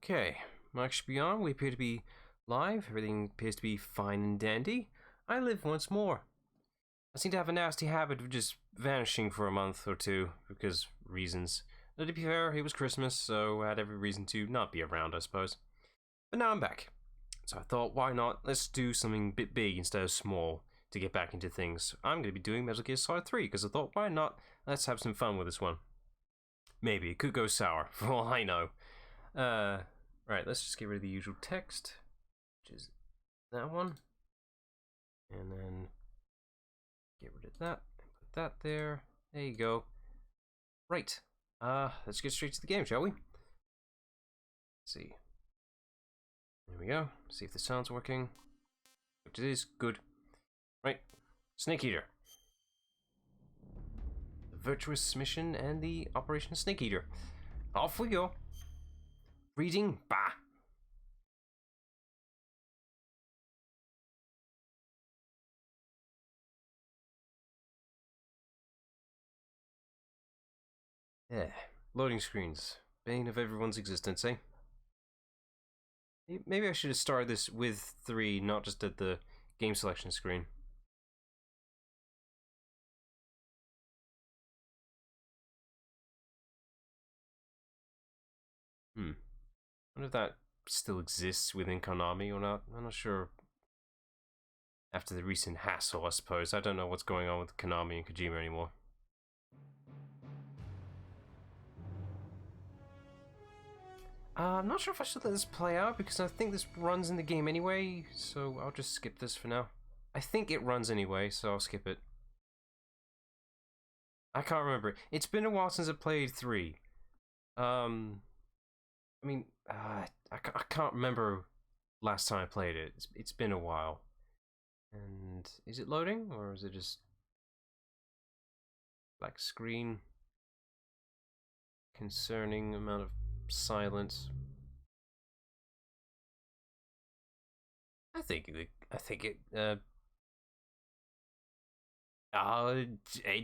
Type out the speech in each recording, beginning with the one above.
Okay, Mike should be on. We appear to be live. Everything appears to be fine and dandy. I live once more. I seem to have a nasty habit of just vanishing for a month or two because reasons. Now, to be fair, it was Christmas, so I had every reason to not be around, I suppose. But now I'm back. So I thought, why not? Let's do something a bit big instead of small to get back into things. I'm going to be doing Metal Gear Solid 3 because I thought, why not? Let's have some fun with this one. Maybe it could go sour, for all I know. Right, let's just get rid of the usual text, which is that one. And then get rid of that and put that there. There you go. Right. Let's get straight to the game, shall we? Let's see. There we go. See if the sound's working. Which it is. Good. Right. Snake Eater. The Virtuous Mission and the Operation Snake Eater. Off we go. Reading, bah. Yeah, loading screens. Bane of everyone's existence, eh? Maybe I should have started this with 3, not just at the game selection screen. I wonder if that still exists within Konami or not. I'm not sure. After the recent hassle, I suppose. I don't know what's going on with Konami and Kojima anymore. I'm not sure if I should let this play out because I think this runs in the game anyway, so I'll just skip this for now. I think it runs anyway, so I'll skip it. I can't remember. It's been a while since I played 3. I mean, I can't remember last time I played it. It's been a while. And is it loading or is it just black screen? Concerning amount of silence. I think it it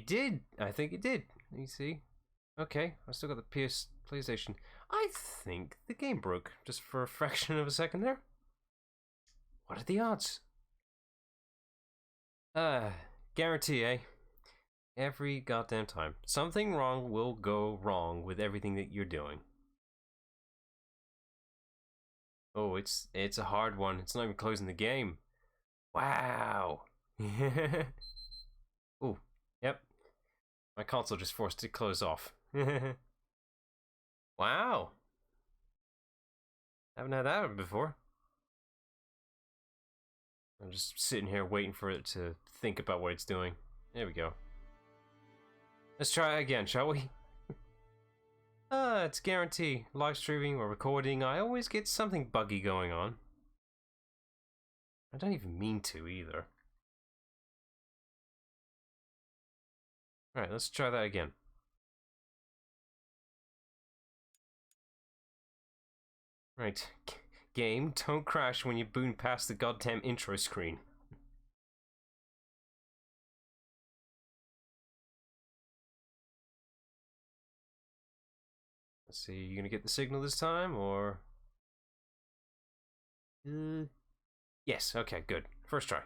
did. I think it did. Let me see. Okay, I still got the PlayStation. I think the game broke just for a fraction of a second there. What are the odds? Guarantee, eh? Every goddamn time. Something wrong will go wrong with everything that you're doing. Oh, it's a hard one. It's not even closing the game. Wow. Oh, yep. My console just forced it to close off. Wow. Haven't had that before. I'm just sitting here waiting for it to think about what it's doing. There we go. Let's try it again, shall we? It's guarantee. Live streaming or recording, I always get something buggy going on. I don't even mean to either. Alright, let's try that again. Right. Game, don't crash when you boon past the goddamn intro screen. Let's see, you gonna get the signal this time, or... Yes, okay, good. First try.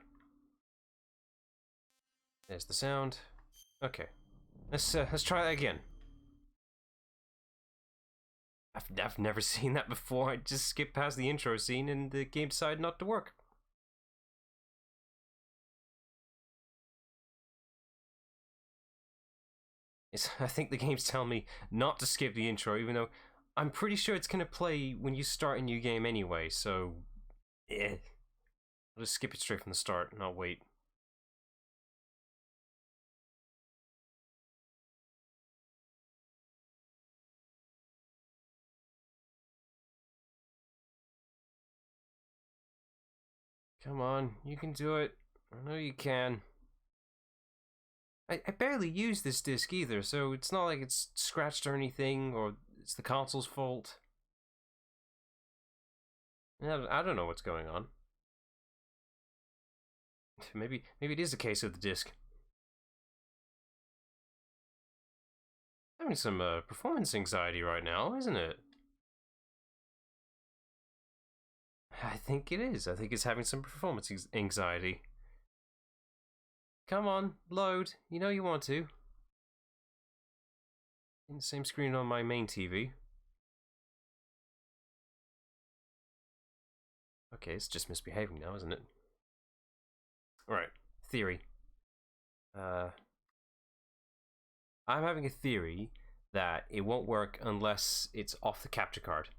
There's the sound. Okay. Let's try that again. I've never seen that before. I just skipped past the intro scene and the game decided not to work. I think the game's telling me not to skip the intro, even though I'm pretty sure it's gonna play when you start a new game anyway, so... I'll just skip it straight from the start and I'll wait. Come on, you can do it. I know you can. I barely use this disc either, so it's not like it's scratched or anything, or it's the console's fault. I don't know what's going on. Maybe it is a case of the disc. Having some performance anxiety right now, isn't it? I think it is. I think it's having some performance anxiety. Come on, load. You know you want to. In the same screen on my main TV. Okay, it's just misbehaving now, isn't it? Alright, theory. I'm having a theory that it won't work unless it's off the capture card.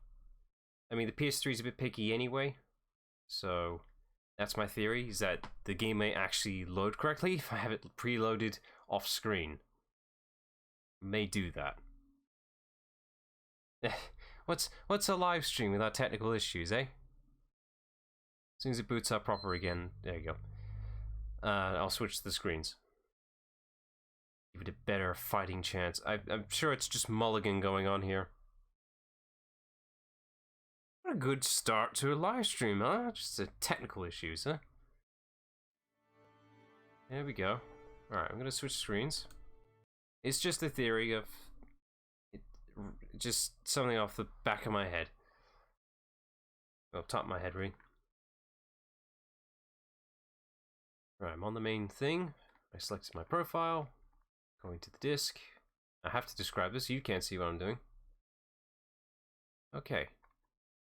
I mean, the PS3 is a bit picky anyway, so that's my theory, is that the game may actually load correctly if I have it preloaded off screen. May do that. What's a live stream without technical issues, eh? As soon as it boots up proper again, there you go. I'll switch to the screens. Give it a better fighting chance. I'm sure it's just mulligan going on here. What a good start to a live stream, huh? Just the technical issues, huh? There we go. Alright, I'm gonna switch screens. It's just a theory of... just something off the back of my head. Well, top of my head, really. Right, I'm on the main thing. I selected my profile. Going to the disk. I have to describe this, you can't see what I'm doing. Okay.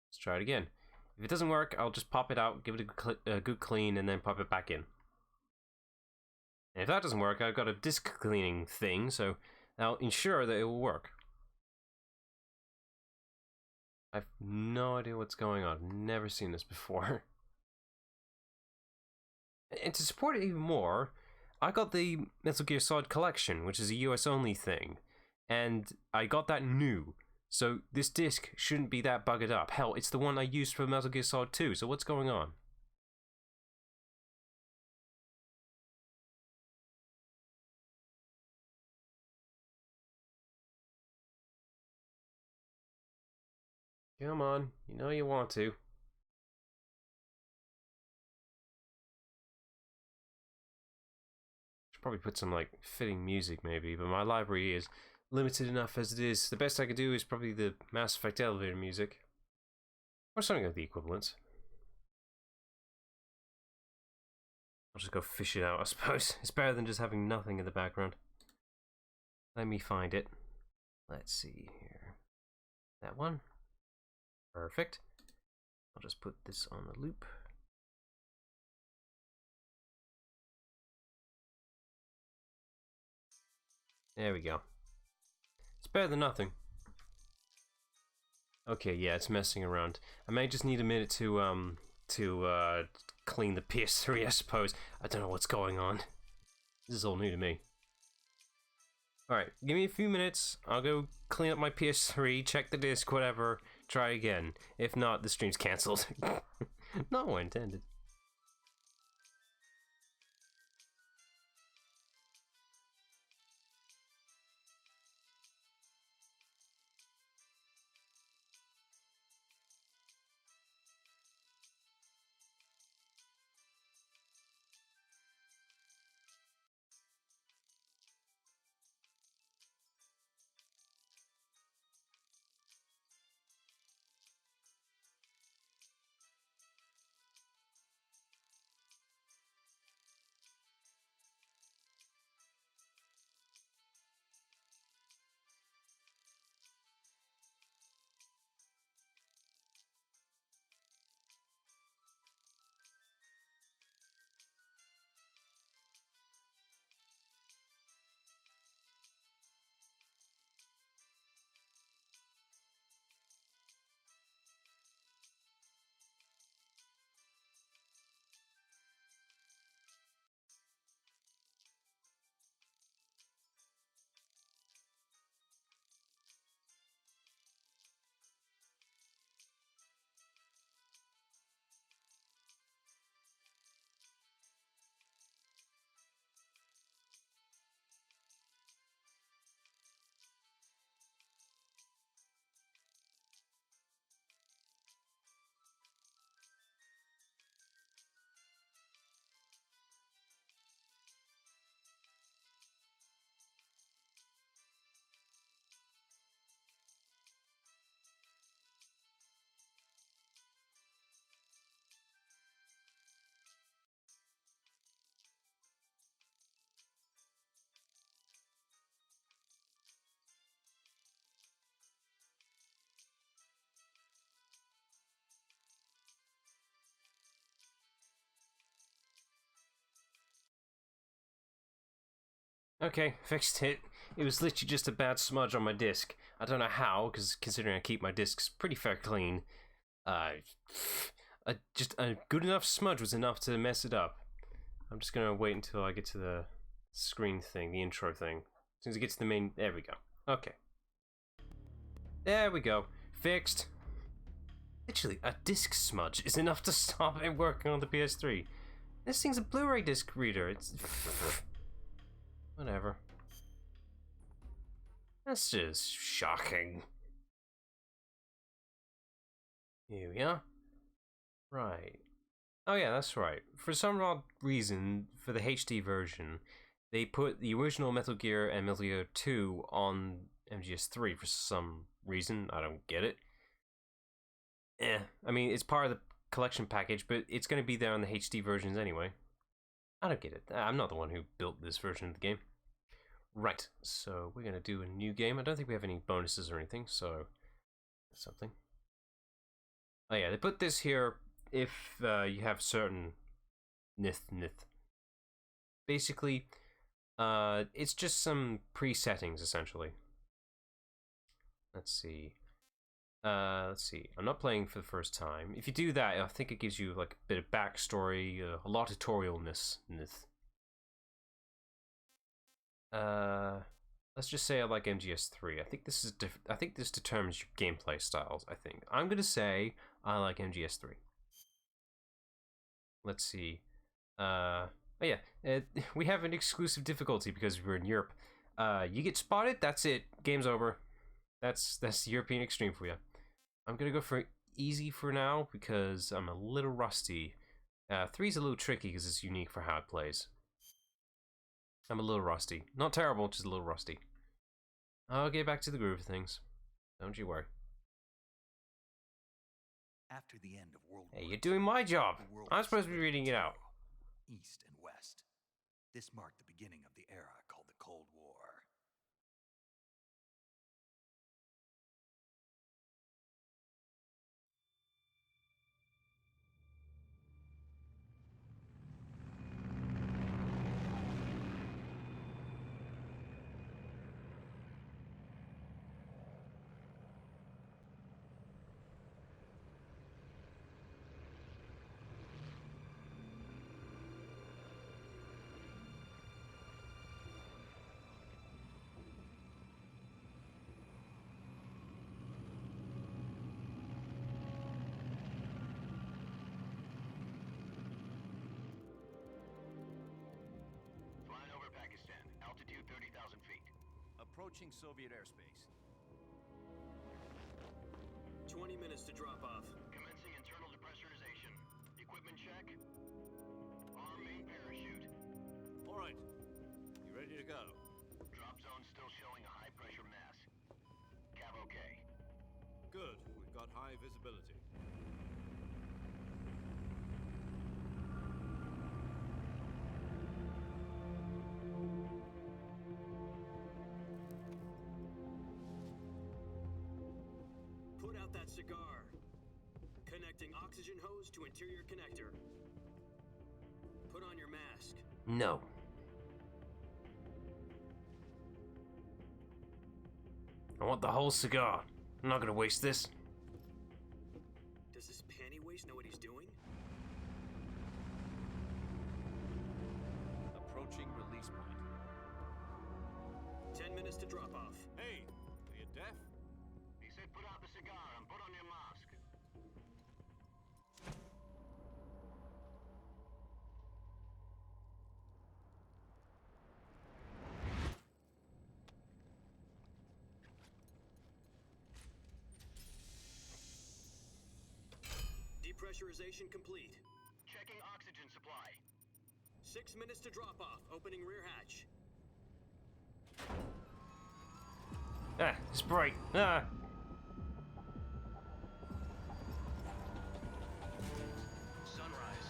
Let's try it again. If it doesn't work, I'll just pop it out, give it a good clean, and then pop it back in. And if that doesn't work, I've got a disk cleaning thing, so I'll ensure that it will work. I've no idea what's going on. I've never seen this before. And to support it even more, I got the Metal Gear Solid Collection, which is a US only thing, and I got that new. So this disc shouldn't be that buggered up. Hell, it's the one I used for Metal Gear Solid 2, so what's going on? Come on, you know you want to. Should probably put some, like, fitting music maybe, but my library is limited enough as it is. The best I could do is probably the Mass Effect elevator music. Or something of the equivalent. I'll just go fish it out, I suppose. It's better than just having nothing in the background. Let me find it. Let's see here. That one. Perfect. I'll just put this on the loop. There we go. It's better than nothing. Okay, yeah, it's messing around. I may just need a minute to clean the PS3, I suppose. I don't know what's going on. This is all new to me. Alright, give me a few minutes. I'll go clean up my PS3, check the disc, whatever. Try again. If not, the stream's cancelled. No intended. Okay, fixed it. It was literally just a bad smudge on my disc. I don't know how, because considering I keep my discs pretty fair clean, just a good enough smudge was enough to mess it up. I'm just gonna wait until I get to the screen thing, the intro thing. As soon as it gets to the main, there we go. Okay. There we go. Fixed. Literally, a disc smudge is enough to stop it working on the PS3. This thing's a Blu-ray disc reader. It's whatever. That's just shocking. Here we are. Right. Oh yeah, that's right. For some odd reason, for the HD version, they put the original Metal Gear and Metal Gear 2 on MGS3 for some reason. I don't get it. I mean, it's part of the collection package, but it's going to be there on the HD versions anyway. I don't get it. I'm not the one who built this version of the game. Right, so we're going to do a new game. I don't think we have any bonuses or anything, so that's something. Oh yeah, they put this here if you have certain nith. Basically, it's just some pre-settings, essentially. Let's see. I'm not playing for the first time. If you do that, I think it gives you like a bit of backstory, a lot of tutorialness. Let's just say I like MGS3. I think this is I think this determines your gameplay styles. I think I'm gonna say I like MGS3. Let's see. Oh yeah, we have an exclusive difficulty because we're in Europe. You get spotted, that's it. Game's over. That's the European extreme for you. I'm gonna go for easy for now because I'm a little rusty. 3's a little tricky because it's unique for how it plays. I'm a little rusty. Not terrible, just a little rusty. I'll get back to the groove of things. Don't you worry. After the end of World Hey, War you're doing my job. the world I'm was supposed to be split reading it into out. East and West. This marked the beginning of the era called the Cold War. Flying over Pakistan, altitude 30,000 feet. Approaching Soviet airspace. 20 minutes to drop off. Commencing internal depressurization. Equipment check. Arm main parachute. All right. You ready to go? Drop zone still showing a high pressure mass. Cav okay. Good. We've got high visibility. Put out that cigar. Connecting oxygen hose to interior connector. Put on your mask. No. I want the whole cigar. I'm not gonna waste this. Does this panty waste know what he's doing? Approaching release point. 10 minutes to drop off. Hey, are you deaf? He said put out the cigar and put on your mask. Depressurization complete. Checking oxygen supply. 6 minutes to drop off. Opening rear hatch. Ah, it's bright. Ah. Sunrise.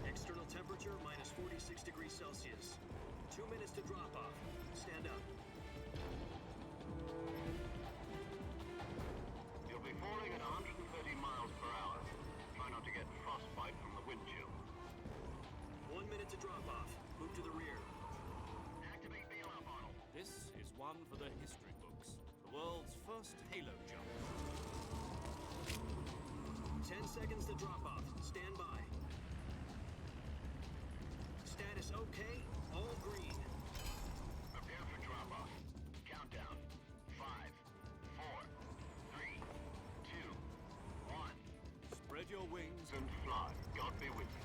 External temperature minus 46 degrees Celsius. 2 minutes to drop off. Stand up. seconds to drop off. Stand by. Status okay. All green. Prepare for drop-off. Countdown. 5, 4, 3, 2, 1. Spread your wings And fly. God be with you.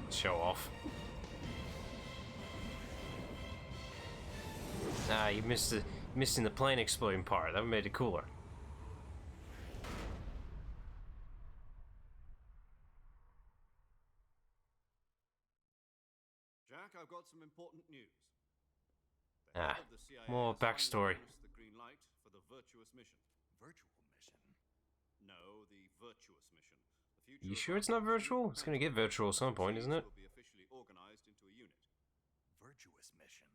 Show off. Ah, you missing the plane exploding part. That made it cooler. Jack, I've got some important news. Ah, Head of the CIA more has finally backstory. given us the green light for the virtuous mission. Virtual mission. No, the virtuous mission. The future You of sure our it's not country virtual? It's gonna get depends virtual on at some point, isn't it? will be officially organized into a unit. Virtuous mission.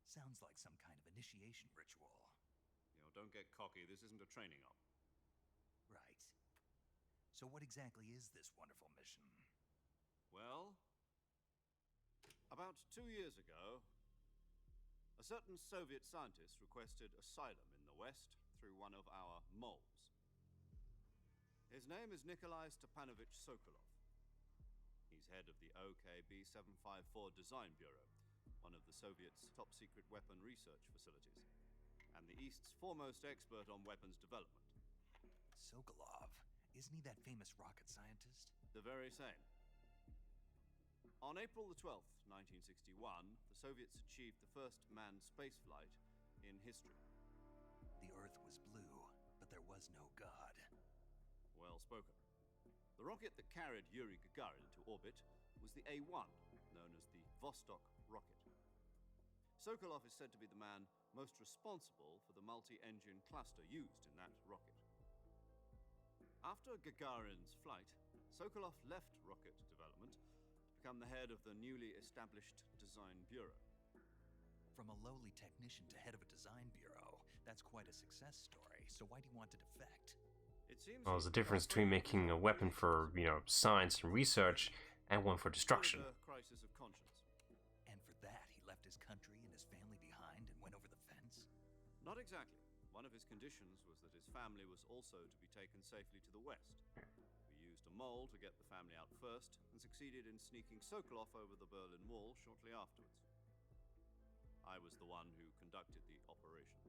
Sounds like some kind of initiation ritual. You know, don't get cocky. This isn't a training op. Right. So what exactly is this wonderful mission? Well, about 2 years ago, a certain Soviet scientist requested asylum in the West through one of our moles. His name is Nikolai Stepanovich Sokolov. He's head of the OKB 754 Design Bureau, one of the Soviets' top-secret weapon research facilities, and the East's foremost expert on weapons development. Sokolov. Isn't he that famous rocket scientist? The very same. On April the 12th, 1961, the Soviets achieved the first manned spaceflight in history. The Earth was blue, but there was no God. Well spoken. The rocket that carried Yuri Gagarin to orbit was the A-1, known as the Vostok rocket. Sokolov is said to be the man most responsible for the multi-engine cluster used in that rocket. After Gagarin's flight, Sokolov left rocket development to become the head of the newly established Design Bureau. From a lowly technician to head of a design bureau, that's quite a success story. So why do you want to defect? It seems Well, there's a difference between making a weapon for, science and research and one for destruction. A crisis of conscience. And for that, he left his country and his family behind and went over the fence? Not exactly. One of his conditions was that his family was also to be taken safely to the west. We used a mole to get the family out first and succeeded in sneaking Sokolov over the Berlin Wall shortly afterwards. I was the one who conducted the operation.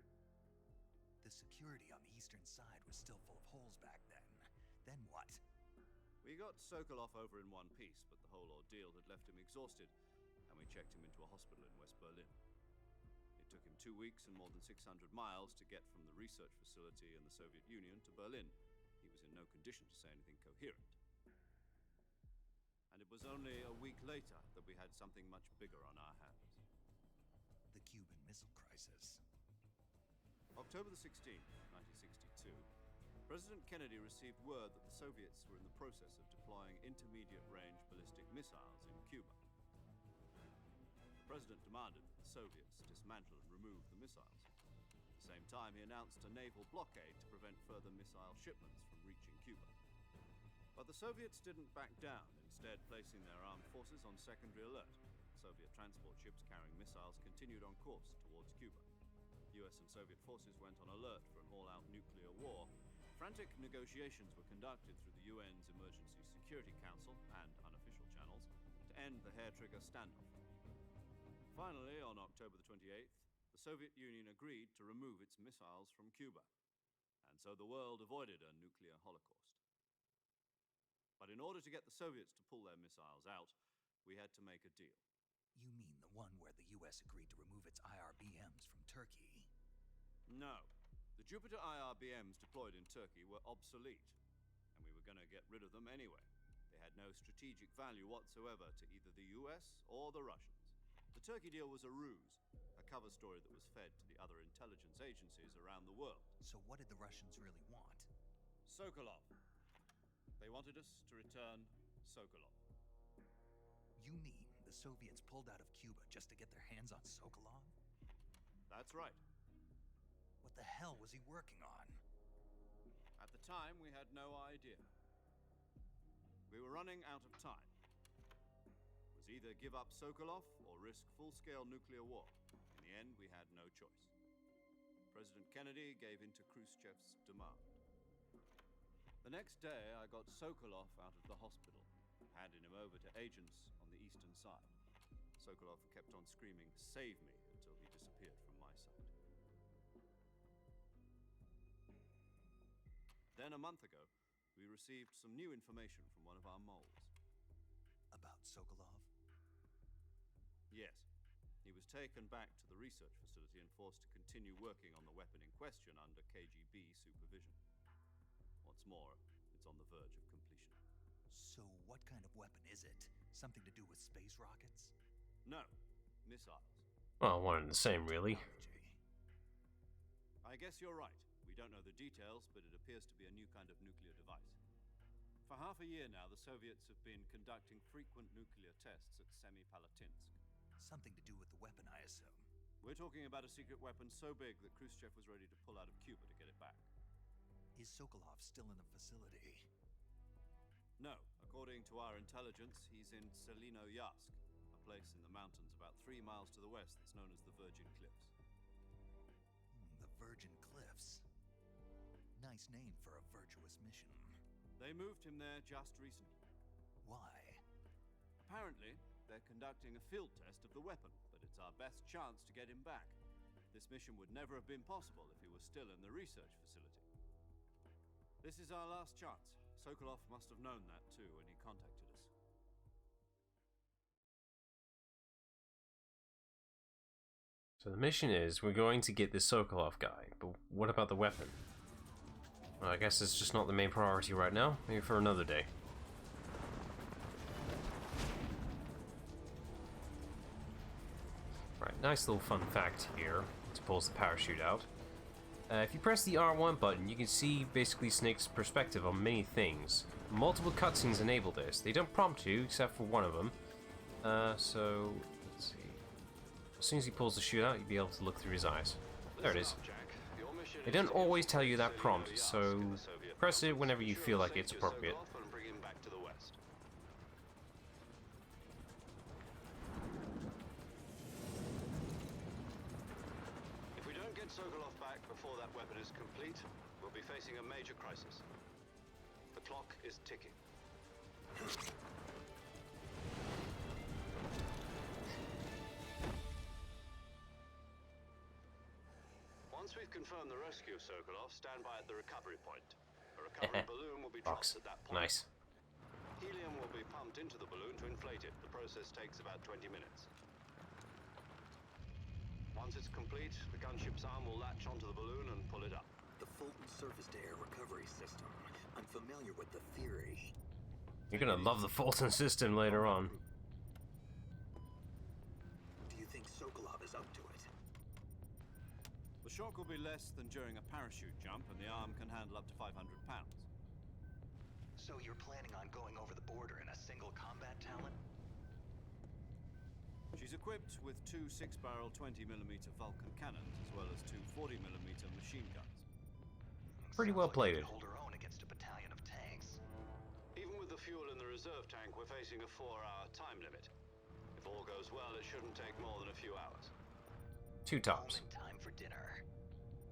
The security on the eastern side was still full of holes back then. Then what? We got Sokolov over in one piece, but the whole ordeal had left him exhausted, and we checked him into a hospital in West Berlin. It took him 2 weeks and more than 600 miles to get from the research facility in the Soviet Union to Berlin. He was in no condition to say anything coherent. And it was only a week later that we had something much bigger on our hands. The Cuban Missile Crisis. October the 16th, 1962, President Kennedy received word that the Soviets were in the process of deploying intermediate-range ballistic missiles in Cuba. The President demanded that the Soviets dismantle and remove the missiles. At the same time, he announced a naval blockade to prevent further missile shipments from reaching Cuba. But the Soviets didn't back down, instead placing their armed forces on secondary alert. Soviet transport ships carrying missiles continued on course towards Cuba. US and Soviet forces went on alert for an all-out nuclear war. Frantic negotiations were conducted through the UN's Emergency Security Council and unofficial channels to end the hair-trigger standoff. Finally, on October the 28th, the Soviet Union agreed to remove its missiles from Cuba, and so the world avoided a nuclear holocaust. But in order to get the Soviets to pull their missiles out, we had to make a deal. You mean the one where the US agreed to remove its IRBMs from Turkey? No. The Jupiter IRBMs deployed in Turkey were obsolete, and we were going to get rid of them anyway. They had no strategic value whatsoever to either the US or the Russians. The Turkey deal was a ruse, a cover story that was fed to the other intelligence agencies around the world. So what did the Russians really want? Sokolov. They wanted us to return Sokolov. You mean the Soviets pulled out of Cuba just to get their hands on Sokolov? That's right. What the hell was he working on? At the time, we had no idea. We were running out of time. It was either give up Sokolov or risk full-scale nuclear war. In the end, we had no choice. President Kennedy gave in to Khrushchev's demand. The next day, I got Sokolov out of the hospital, handed him over to agents on the eastern side. Sokolov kept on screaming, "Save me," until he disappeared from my sight. Then a month ago, we received some new information from one of our moles. About Sokolov? Yes. He was taken back to the research facility and forced to continue working on the weapon in question under KGB supervision. What's more, it's on the verge of completion. So what kind of weapon is it? Something to do with space rockets? No, missiles. Well, one and the same, really. I guess you're right. We don't know the details, but it appears to be a new kind of nuclear device. For half a year now, the Soviets have been conducting frequent nuclear tests at Semipalatinsk. Something to do with the weapon, I assume. We're talking about a secret weapon so big that Khrushchev was ready to pull out of Cuba to get it back. Is Sokolov still in the facility? No. According to our intelligence, he's in Selino-Yarsk, a place in the mountains about 3 miles to the west that's known as the Virgin Cliffs. The Virgin Cliffs. Nice name for a virtuous mission. They moved him there just recently. Why? Apparently, they're conducting a field test of the weapon, but it's our best chance to get him back. This mission would never have been possible if he was still in the research facility. This is our last chance. Sokolov must have known that too when he contacted us. So the mission is, we're going to get this Sokolov guy, but what about the weapon? Well, I guess it's just not the main priority right now. Maybe for another day. Right, nice little fun fact here to pulls the parachute out. If you press the R1 button, you can see basically Snake's perspective on many things. Multiple cutscenes enable this. They don't prompt you, except for one of them. So, let's see. As soon as he pulls the chute out, you'll be able to look through his eyes. There it is. They don't always tell you that prompt, so press it whenever you feel like it's appropriate. If we don't get Sokolov back before that weapon is complete, we'll be facing a major crisis. The clock is ticking. Once we've confirmed the rescue of Sokolov, stand by at the recovery point. A recovery balloon will be dropped at that point. Nice. Helium will be pumped into the balloon to inflate it. The process takes about 20 minutes. Once it's complete, the gunship's arm will latch onto the balloon and pull it up. The Fulton surface-to-air recovery system. I'm familiar with the theory. You're gonna love the Fulton system later on. Do you think Sokolov is up to it? The shock will be less than during a parachute jump, and the arm can handle up to 500 pounds. So you're planning on going over the border in a single combat talon? She's equipped with 2 6-barrel 20mm Vulcan cannons, as well as 2 40mm machine guns. Pretty well plated. Hold her own against a battalion of tanks. Even with the fuel in the reserve tank, we're facing a 4-hour time limit. If all goes well, it shouldn't take more than a few hours. 2 tops. Only time for dinner.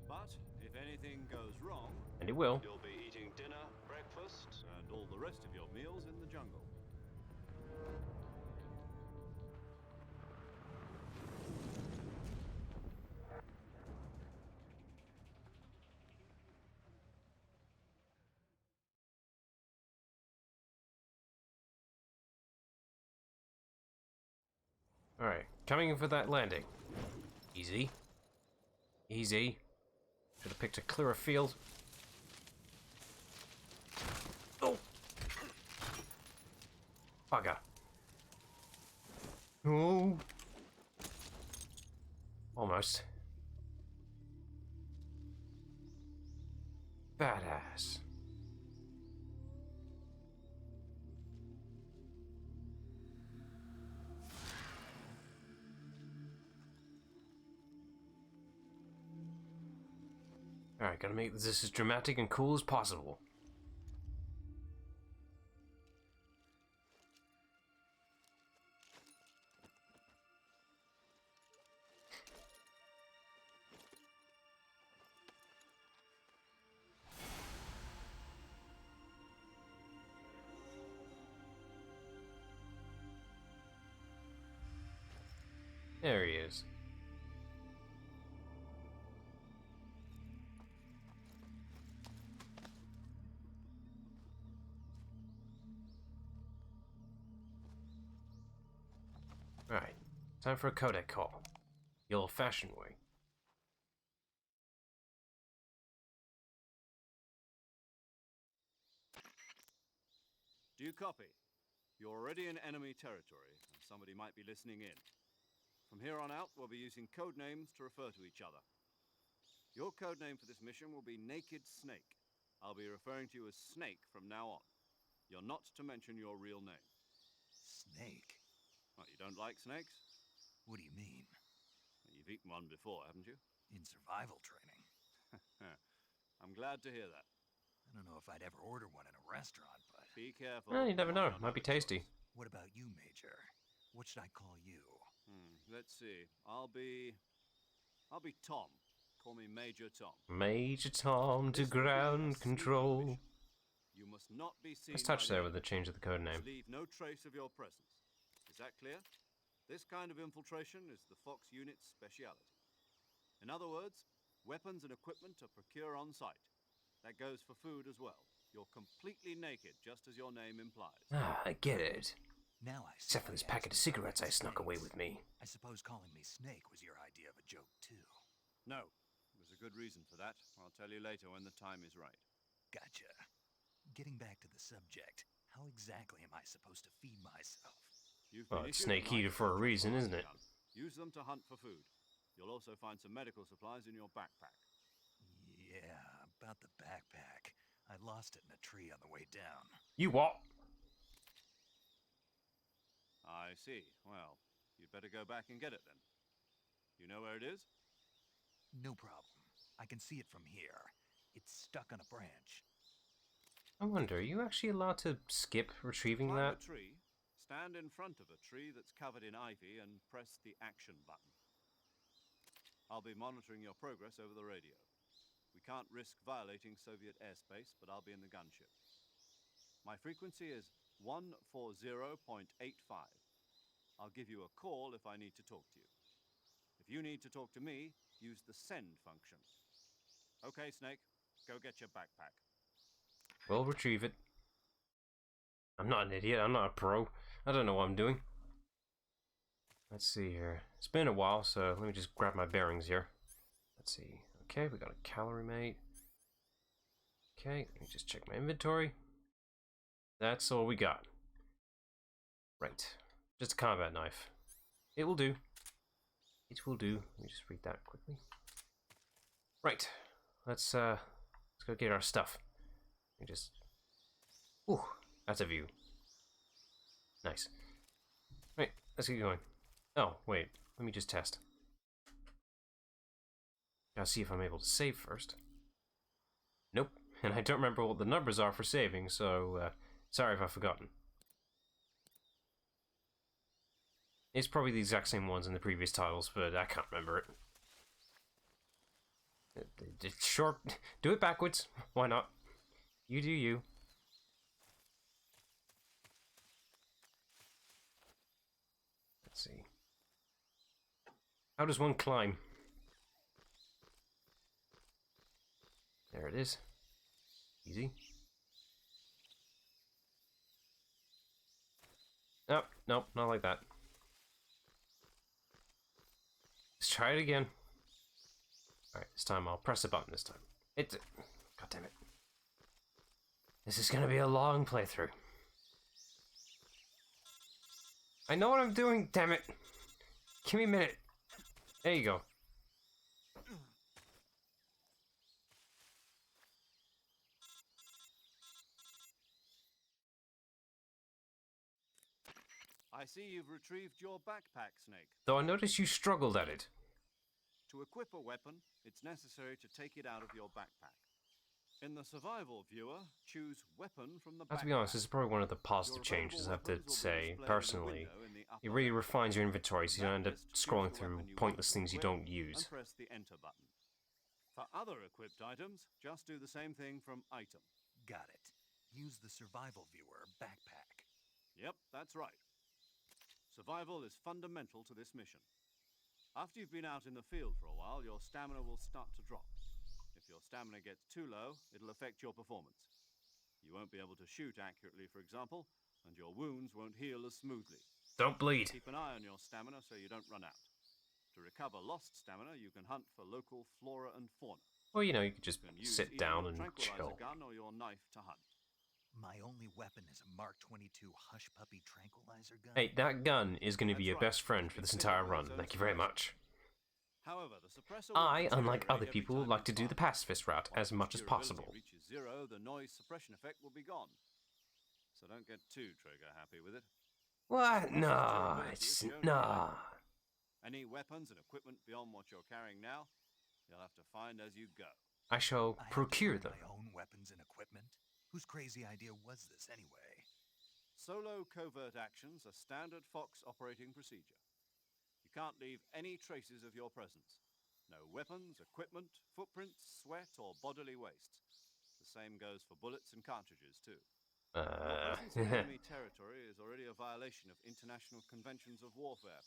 But if anything goes wrong, And it will. you'll be eating dinner, breakfast, and all the rest of your meals in the jungle. Alright, coming in for that landing. Easy. Easy. Should have picked a clearer field. Oh! Bugger. Oh! Almost. Badass. Alright, gotta make this as dramatic and cool as possible. There he is. Right. Time for a codec call. The old-fashioned way. Do you copy? You're already in enemy territory, and somebody might be listening in. From here on out, we'll be using code names to refer to each other. Your code name for this mission will be Naked Snake. I'll be referring to you as Snake from now on. You're not to mention your real name. Snake? What, you don't like snakes? What do you mean? You've eaten one before, haven't you? In survival training? I'm glad to hear that. I don't know if I'd ever order one in a restaurant, but... Be careful. Well, you never know. not Might be have a tasty. choice. What about you, Major? What should I call you? Let's see. I'll be Tom. Call me Major Tom. Major Tom to This will be a ground secret control. mission. You must not be seen. Let's touch by there the with the change of the code name. Must leave no trace of your presence. Is that clear? This kind of infiltration is the Fox unit's speciality. In other words, weapons and equipment are procured on site. That goes for food as well. You're completely naked, just as your name implies. Ah, I get it. Now I see. Except for this packet of cigarettes I snuck away with me. I suppose calling me Snake was your idea of a joke, too. No, there's a good reason for that. I'll tell you later when the time is right. Gotcha. Getting back to the subject, how exactly am I supposed to feed myself? You've Well, been it's issued snake a eater for a nice reason, isn't it? gun. Use them to hunt for food. You'll also find some medical supplies in your backpack. Yeah, about the backpack. I lost it in a tree on the way down. You what? I see. Well, you'd better go back and get it then. You know where it is? No problem. I can see it from here. It's stuck on a branch. I wonder, are you actually allowed to skip retrieving Climb that? a tree, stand in front of a tree that's covered in ivy, and press the action button. I'll be monitoring your progress over the radio. We can't risk violating Soviet airspace, but I'll be in the gunship. My frequency is 140.85. I'll give you a call if I need to talk to you. If you need to talk to me, use the send function. Okay, Snake, go get your backpack. We'll retrieve it. I'm not an idiot, I'm not a pro. I don't know what I'm doing. Let's see here. It's been a while, so let me just grab my bearings here. Let's see. Okay, we got a calorie mate. Okay, let me just check my inventory. That's all we got. Right. Just a combat knife. It will do. It will do. Let me just read that quickly. Right. Let's go get our stuff. Let me just... Ooh, that's a view. Nice. Right, let's get going. Oh, wait. Let me just test. Gotta see if I'm able to save first. Nope. And I don't remember what the numbers are for saving, so sorry if I've forgotten. It's probably the exact same ones in the previous titles, but I can't remember it. Sure, do it backwards. Why not? You do you. Let's see. How does one climb? There it is. Easy. Nope, nope, not like that. Let's try it again. Alright, this time I'll press a button this time. God damn it. This is gonna be a long playthrough. I know what I'm doing, damn it. Give me a minute. There you go. I see you've retrieved your backpack, Snake. Though I noticed you struggled at it. To equip a weapon, it's necessary to take it out of your backpack. In the survival viewer, choose weapon from the backpack. To be honest, this is probably one of the positive changes I have to say, personally. It really refines your inventory so you don't end up scrolling through pointless things you don't use. And press the enter button. For other equipped items, just do the same thing from item. Got it. Use the survival viewer backpack. Yep, that's right. Survival is fundamental to this mission. After you've been out in the field for a while, your stamina will start to drop. If your stamina gets too low, it'll affect your performance. You won't be able to shoot accurately, for example, and your wounds won't heal as smoothly. Don't bleed. Keep an eye on your stamina so you don't run out. To recover lost stamina, you can hunt for local flora and fauna. Or, you know, you could just You can use sit either down your and tranquilizer chill. gun or your knife to hunt. My only weapon is a Mark 22 Hush Puppy tranquilizer gun. Hey, that gun is going to be That's your right. best friend for You this can entire fit it with run. its own Thank you very suppressor. much. However, the suppressor I, will unlike deteriorate other every people, time like to do fire. the pacifist route as Once much as durability possible. reaches 0, the noise suppression effect will be gone. So don't get too trigger happy with it. What? Suppressor's Nah, durability it's is the only nah. limit. Any weapons and equipment beyond what you're carrying now, you'll have to find as you go. I shall I have to procure find them. my own weapons and equipment? Whose crazy idea was this anyway? Solo covert actions are standard Fox operating procedure. You can't leave any traces of your presence. No weapons, equipment, footprints, sweat, or bodily waste. The same goes for bullets and cartridges, too. Your presence in enemy territory is already a violation of international conventions of warfare.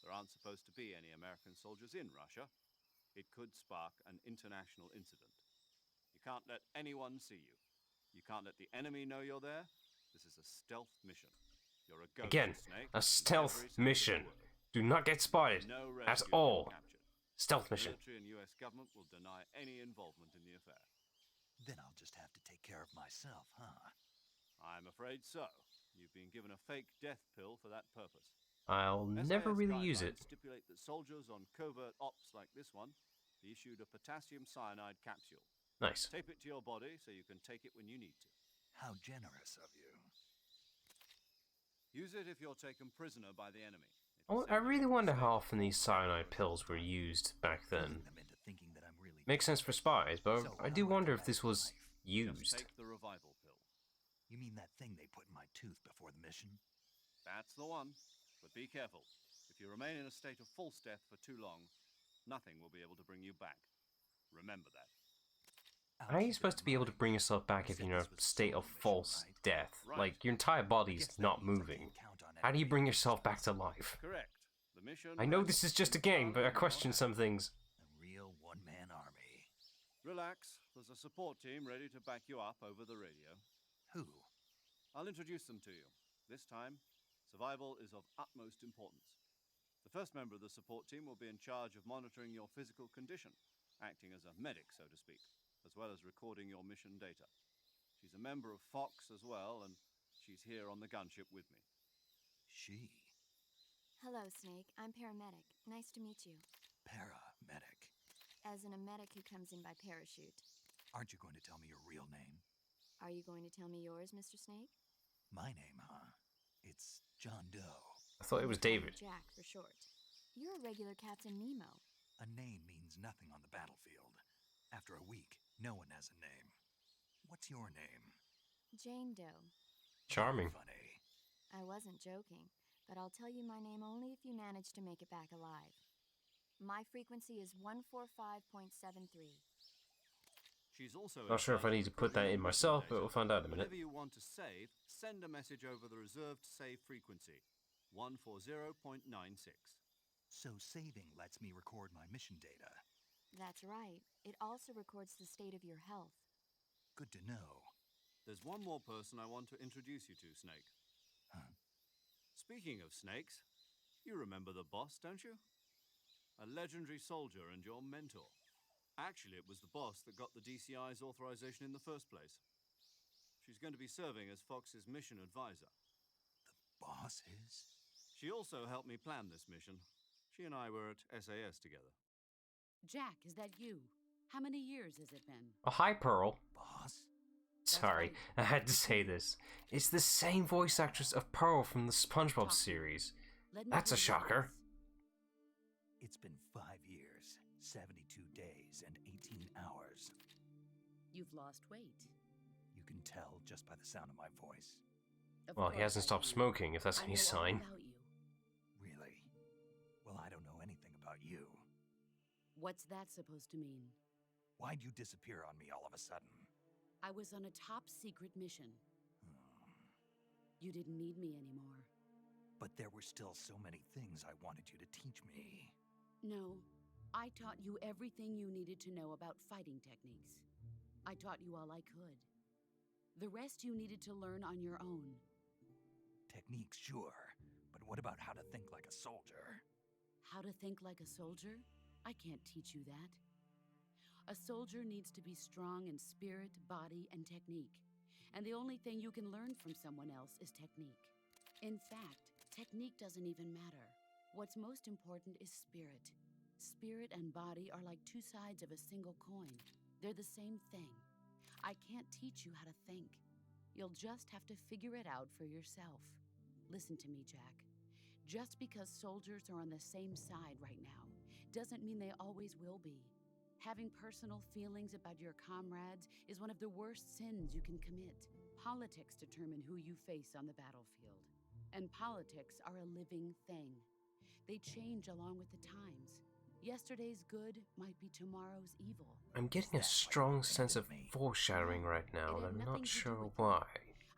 There aren't supposed to be any American soldiers in Russia. It could spark an international incident. You can't let anyone see you. You can't let the enemy know you're there. This is a stealth mission. You're a ghost, Again, Snake, a in stealth every sense of the mission. word. Do not get spotted No at rescue if you're all. captured. Stealth The mission. military and U.S. government will deny any involvement in the affair. Then I'll just have to take care of myself, huh? I'm afraid so. You've been given a fake death pill for that purpose. I'll never SAS really use it. guidelines stipulate that soldiers on covert ops like this one be issued a potassium cyanide capsule. Nice. Tape it to your body so you can take it when you need to. How generous of you. Use it if you're taken prisoner by the enemy. I really wonder how often these cyanide pills were used back then. Fooling them into thinking that I'm really Makes sense for spies, but So, I how do do I wonder come if this back to was life? Just used. take the revival pill. You mean that thing they put in my tooth before the mission? That's the one. But be careful. If you remain in a state of false death for too long, nothing will be able to bring you back. Remember that. How are you supposed to be able to bring yourself back if you're in a state of false death? Right. Like, your entire I body's guess that not means I moving. can't count on How do you anybody bring else's yourself back to responsibility. life? Correct. The mission. I know rests this is just a entirely game, but I in your question hands. some things. A real one-man army. Relax. There's a support team ready to back you up over the radio. Who? I'll introduce them to you. This time, survival is of utmost importance. The first member of the support team will be in charge of monitoring your physical condition, acting as a medic, so to speak, as well as recording your mission data. She's a member of Fox as well, and she's here on the gunship with me. She. Hello, Snake. I'm paramedic. Nice to meet you. Paramedic. As in a medic who comes in by parachute. Aren't you going to tell me your real name? Are you going to tell me yours, Mr. Snake? My name, huh? It's John Doe. I thought it was Call me David. Jack for short. You're a regular Captain Nemo. A name means nothing on the battlefield. After a week, no one has a name. What's your name? Jane Doe. Charming. Funny. I wasn't joking, but I'll tell you my name only if you manage to make it back alive. My frequency is 145.73. She's also Not sure if I need to put that in myself, but we'll find out in a minute. Whenever you want to save, send a message over the reserved save frequency, 140.96. So saving lets me record my mission data. That's right. It also records the state of your health. Good to know. There's one more person I want to introduce you to, Snake. Huh? Speaking of snakes, you remember the boss, don't you? A legendary soldier and your mentor. Actually, it was the boss that got the DCI's authorization in the first place. She's going to be serving as Fox's mission advisor. Boss is? She also helped me plan this mission. She and I were at SAS together. Jack, is that you? How many years has it been? Oh, hi, Pearl. Boss? Sorry, I had to say this. It's the same voice actress of Pearl from the SpongeBob series. Let me That's a hear your shocker. voice. It's been 5 years, 72 days, and 18 hours. You've lost weight. You can tell just by the sound of my voice. Of Well, he course hasn't I stopped can. smoking, if that's I any know all sign. about you. Really? Well, I don't know anything about you. What's that supposed to mean? Why'd you disappear on me all of a sudden? I was on a top secret mission. Hmm. You didn't need me anymore. But there were still so many things I wanted you to teach me. No, I taught you everything you needed to know about fighting techniques. I taught you all I could. The rest you needed to learn on your own. Techniques, sure. But what about how to think like a soldier? How to think like a soldier? I can't teach you that. A soldier needs to be strong in spirit, body, and technique. And the only thing you can learn from someone else is technique. In fact, technique doesn't even matter. What's most important is spirit. Spirit and body are like two sides of a single coin. They're the same thing. I can't teach you how to think. You'll just have to figure it out for yourself. Listen to me, Jack. Just because soldiers are on the same side right now doesn't mean they always will be. Having personal feelings about your comrades is one of the worst sins you can commit. Politics determine who you face on the battlefield. And politics are a living thing. They change along with the times. Yesterday's good might be tomorrow's evil. I'm getting a strong sense of foreshadowing right now, and I'm not sure why.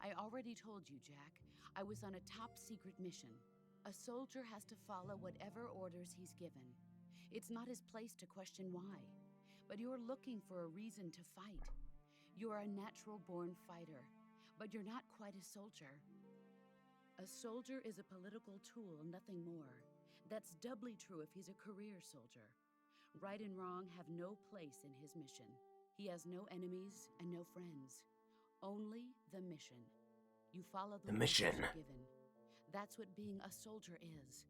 I already told you, Jack. I was on a top-secret mission. A soldier has to follow whatever orders he's given. It's not his place to question why. But you're looking for a reason to fight. You are a natural-born fighter, but you're not quite a soldier. A soldier is a political tool, nothing more. That's doubly true if he's a career soldier. Right and wrong have no place in his mission. He has no enemies and no friends. Only the mission. You follow the mission given. That's what being a soldier is.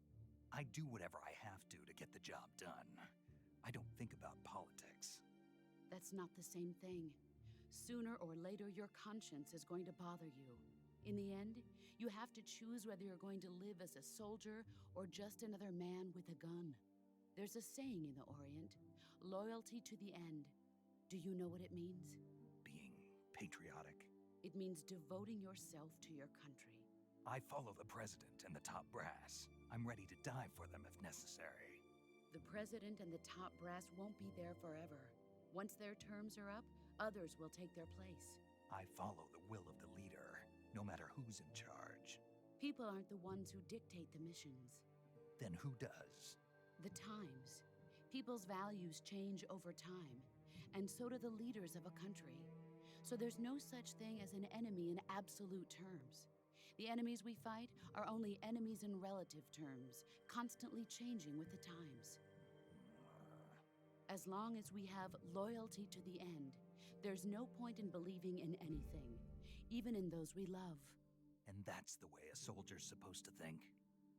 I do whatever I have to get the job done. I don't think about politics. That's not the same thing. Sooner or later, your conscience is going to bother you. In the end, you have to choose whether you're going to live as a soldier or just another man with a gun. There's a saying in the Orient, loyalty to the end. Do you know what it means? Being patriotic. It means devoting yourself to your country. I follow the president and the top brass. I'm ready to die for them if necessary. The president and the top brass won't be there forever. Once their terms are up, others will take their place. I follow the will of the leader, no matter who's in charge. People aren't the ones who dictate the missions. Then who does? The times. People's values change over time, and so do the leaders of a country. So there's no such thing as an enemy in absolute terms. The enemies we fight are only enemies in relative terms, constantly changing with the times. As long as we have loyalty to the end, there's no point in believing in anything, even in those we love. And that's the way a soldier's supposed to think?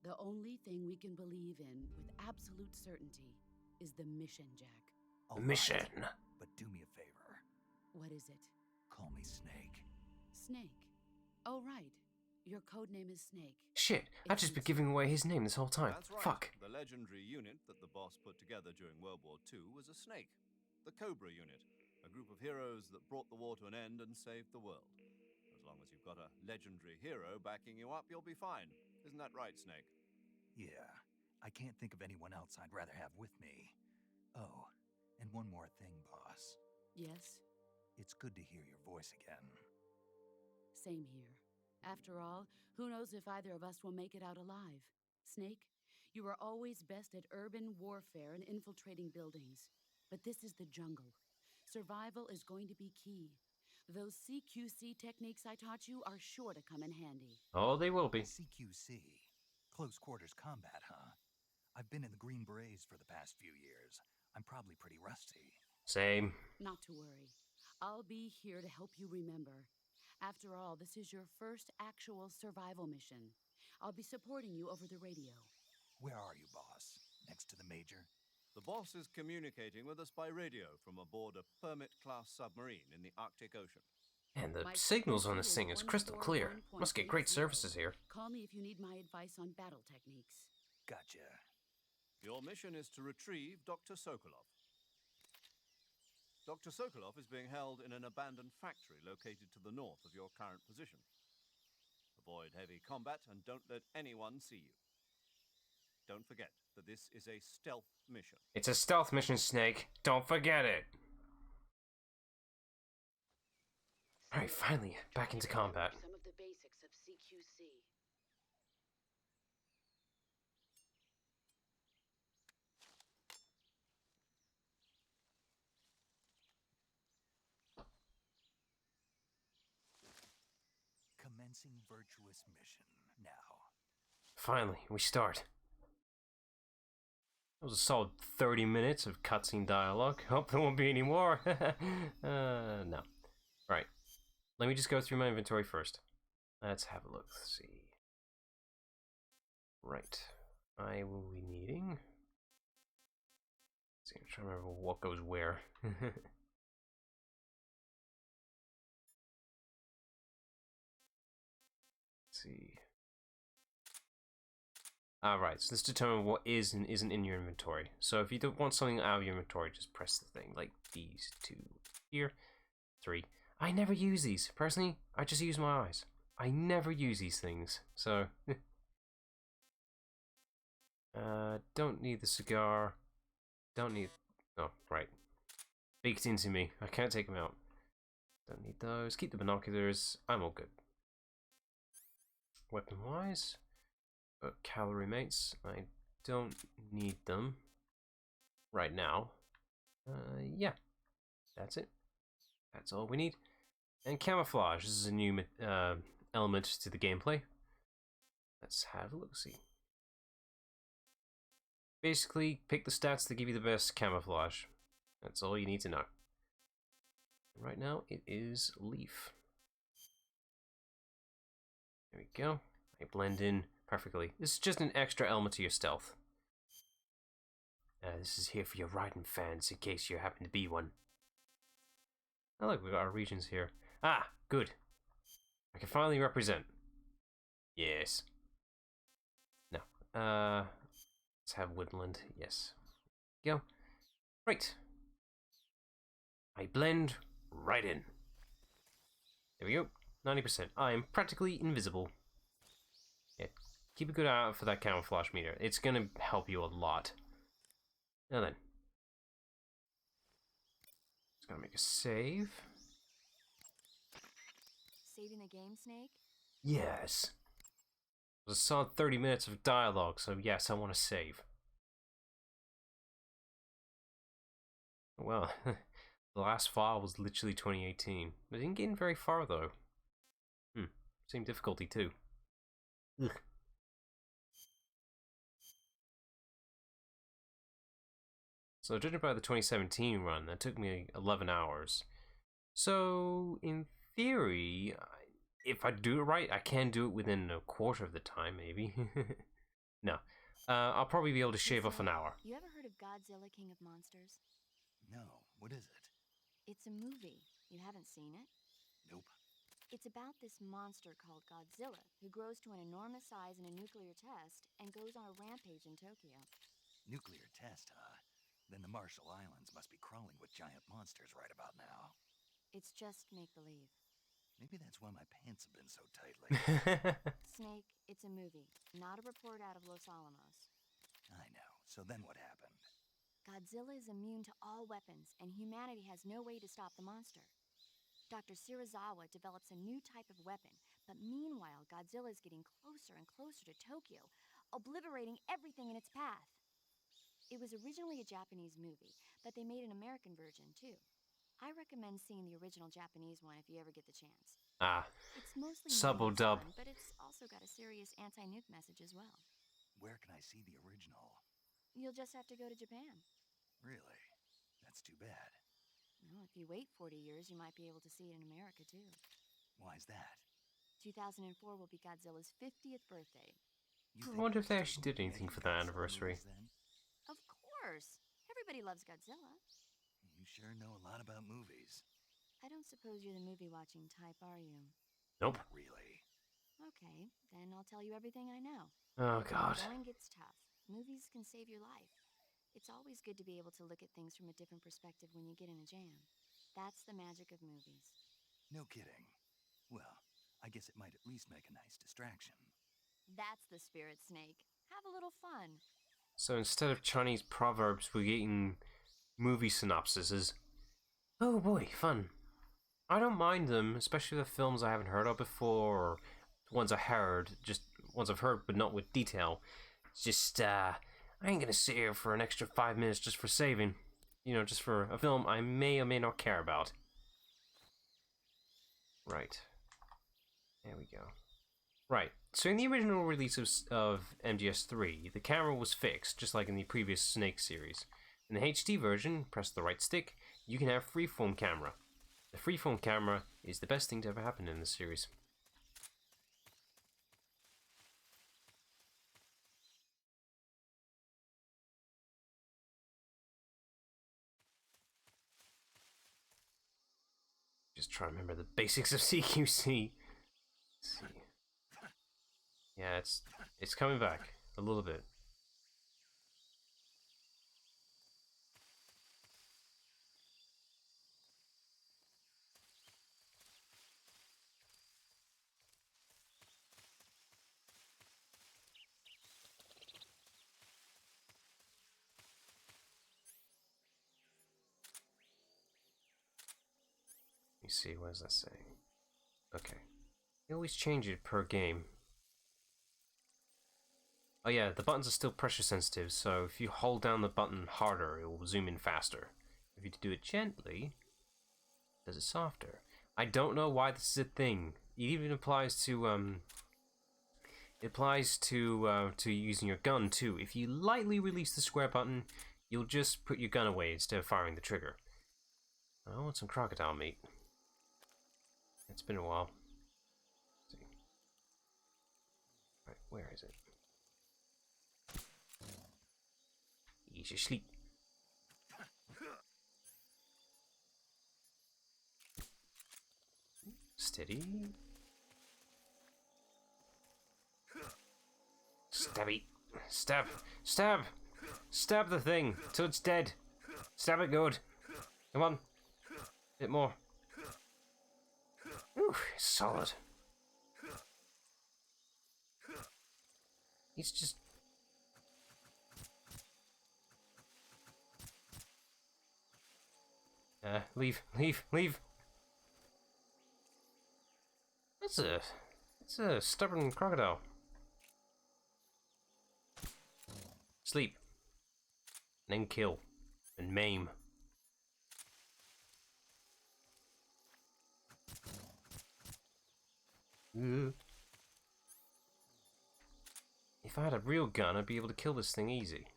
The only thing we can believe in with absolute certainty is the mission, Jack. All Mission. right, but do me a favor. What is it? Call me Snake. Snake. Oh, right. Your code name is Snake. Shit, I've just been giving away his name this whole time. That's right. Fuck. The legendary unit that the boss put together during World War II was a snake. The Cobra unit. A group of heroes that brought the war to an end and saved the world. As long as you've got a legendary hero backing you up, you'll be fine. Isn't that right, Snake? Yeah, I can't think of anyone else I'd rather have with me. Oh, and one more thing, boss. Yes? It's good to hear your voice again. Same here. After all, who knows if either of us will make it out alive? Snake, you are always best at urban warfare and infiltrating buildings. But this is the jungle. Survival is going to be key. Those CQC techniques I taught you are sure to come in handy. Oh, they will be. CQC. Close quarters combat, huh? I've been in the Green Berets for the past few years. I'm probably pretty rusty. Same. Not to worry. I'll be here to help you remember. After all, this is your first actual survival mission. I'll be supporting you over the radio. Where are you, boss? Next to the Major? The boss is communicating with us by radio from aboard a Permit-class submarine in the Arctic Ocean. And the My signals on frequency this thing is crystal clear. Must get great 141.80. services here. Call me if you need my advice on battle techniques. Gotcha. Your mission is to retrieve Dr. Sokolov. Dr. Sokolov is being held in an abandoned factory located to the north of your current position. Avoid heavy combat and don't let anyone see you. Don't forget that this is a stealth mission. It's a stealth mission, Snake. Don't forget it. Alright, finally, back into combat. Some of the basics of CQC. commencing virtuous mission now. Finally, we start. That was a solid 30 minutes of cutscene dialogue. Hope there won't be any more. No. Right. Let me just go through my inventory first. Let's have a look. Let's see. Right. I will be needing... Let's see, I'm trying to remember what goes where. Let's see. Alright, so let's determine what is and isn't in your inventory. So if you don't want something out of your inventory, just press the thing. Like these two here. 3. I never use these. Personally, I just use my eyes. I never use these things. So... don't need the cigar. Don't need... Oh, right. Baked into me. I can't take them out. Don't need those. Keep the binoculars. I'm all good. Weapon-wise... calorie mates. I don't need them right now. Yeah, that's it. That's all we need. And camouflage. This is a new element to the gameplay. Let's have a look. See. Basically, pick the stats that give you the best camouflage. That's all you need to know. Right now, it is Leaf. There we go. I blend in perfectly. This is just an extra element to your stealth. This is here for your riding fans, in case you happen to be one. Oh look, we got our regions here. Ah, good. I can finally represent. Yes. No. Let's have woodland. Yes. Go. Right. I blend right in. There we go. 90%. I am practically invisible. Yeah. Keep a good eye out for that camouflage meter. It's gonna help you a lot. Now then. Just gotta make a save. Saving the game, Snake? Yes. It was a solid 30 minutes of dialogue, so yes, I want to save. Well, the last file was literally 2018. I didn't get in very far though. Same difficulty too. Ugh. So judging by the 2017 run, that took me 11 hours. So in theory, if I do it right, I can do it within a quarter of the time, maybe. No. I'll probably be able to shave off an hour. You ever heard of Godzilla, King of Monsters? No, what is it? It's a movie. You haven't seen it? Nope. It's about this monster called Godzilla, who grows to an enormous size in a nuclear test and goes on a rampage in Tokyo. Nuclear test, huh? Then the Marshall Islands must be crawling with giant monsters right about now. It's just make-believe. Maybe that's why my pants have been so tight lately. Snake, it's a movie, not a report out of Los Alamos. I know. So then what happened? Godzilla is immune to all weapons, and humanity has no way to stop the monster. Dr. Shirazawa develops a new type of weapon, but meanwhile, Godzilla is getting closer and closer to Tokyo, obliterating everything in its path. It was originally a Japanese movie, but they made an American version too. I recommend seeing the original Japanese one if you ever get the chance. Ah, It's mostly sub or movie dub. fun, but it's also got a serious anti-nuke message as well. Where can I see the original? You'll just have to go to Japan. Really? That's too bad. Well, if you wait 40 years, you might be able to see it in America too. Why's that? 2004 will be Godzilla's 50th birthday. You I think wonder if they there's actually still did gonna be anything any for that Godzilla anniversary. movies then? Of course! Everybody loves Godzilla. You sure know a lot about movies. I don't suppose you're the movie-watching type, are you? Nope. Not really. Okay, then I'll tell you everything I know. Oh god. Going gets tough. Movies can save your life. It's always good to be able to look at things from a different perspective when you get in a jam. That's the magic of movies. No kidding. Well, I guess it might at least make a nice distraction. That's the spirit, Snake. Have a little fun. So instead of Chinese proverbs, we're getting movie synopsises. Oh boy, fun. I don't mind them, especially the films I haven't heard of before, or ones I heard, just ones I've heard but not with detail. It's just, I ain't gonna sit here for an extra 5 minutes just for saving. You know, just for a film I may or may not care about. Right. There we we go. Right, so in the original release of MGS3, the camera was fixed, just like in the previous Snake series. In the HD version, press the right stick, you can have freeform camera. The freeform camera is the best thing to ever happen in this series. Just try to remember the basics of CQC. Let's see. Yeah, it's coming back a little bit. Let me see, what does that say? Okay. They always change it per game. Oh yeah, the buttons are still pressure sensitive, so if you hold down the button harder, it will zoom in faster. If you do it gently, it does it softer. I don't know why this is a thing. It even applies to using your gun too. If you lightly release the square button, you'll just put your gun away instead of firing the trigger. I want some crocodile meat. It's been a while. Let's see. Right, where is it? Eat your sleep. Steady. Stabby. Stab. Stab! Stab the thing till it's dead. Stab it good. Come on. Bit more. Ooh, solid. He's just... leave, leave, leave. It's a stubborn crocodile. Sleep. And then kill. And maim. If I had a real gun, I'd be able to kill this thing easy.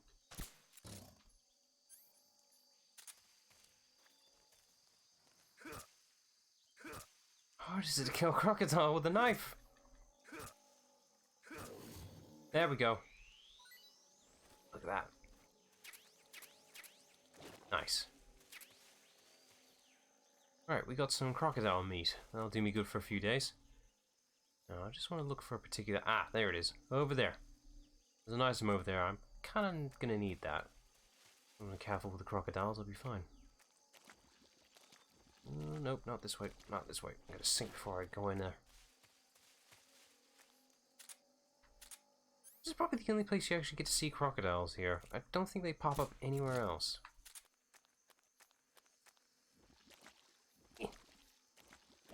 How hard is it to kill a crocodile with a knife? There we go. Look at that. Nice. Alright, we got some crocodile meat. That'll do me good for a few days. Now, I just want to look for a particular... Ah, there it is. Over there. There's an item over there. I'm kind of going to need that. I'm going to be careful with the crocodiles. I'll be fine. Nope, not this way. Not this way. I gotta sink before I go in there. This is probably the only place you actually get to see crocodiles here. I don't think they pop up anywhere else.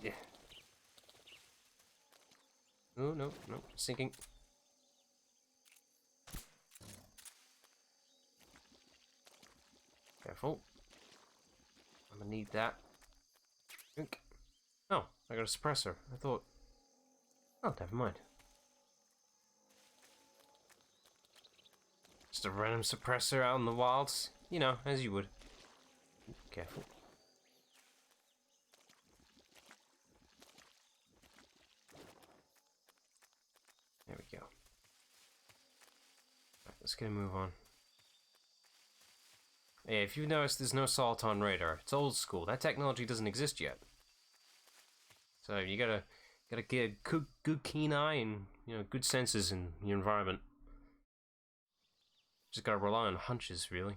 Yeah. Oh, no, no, sinking. Careful. I'm gonna need that. Drink. Oh, I got a suppressor. I thought... Oh, never mind. Just a random suppressor out in the wilds. You know, as you would. Careful. There we go. Right, let's get a move on. Yeah, if you've noticed, there's no salt on radar. It's old school. That technology doesn't exist yet. So you gotta get a good keen eye and good senses in your environment. Just gotta rely on hunches, really.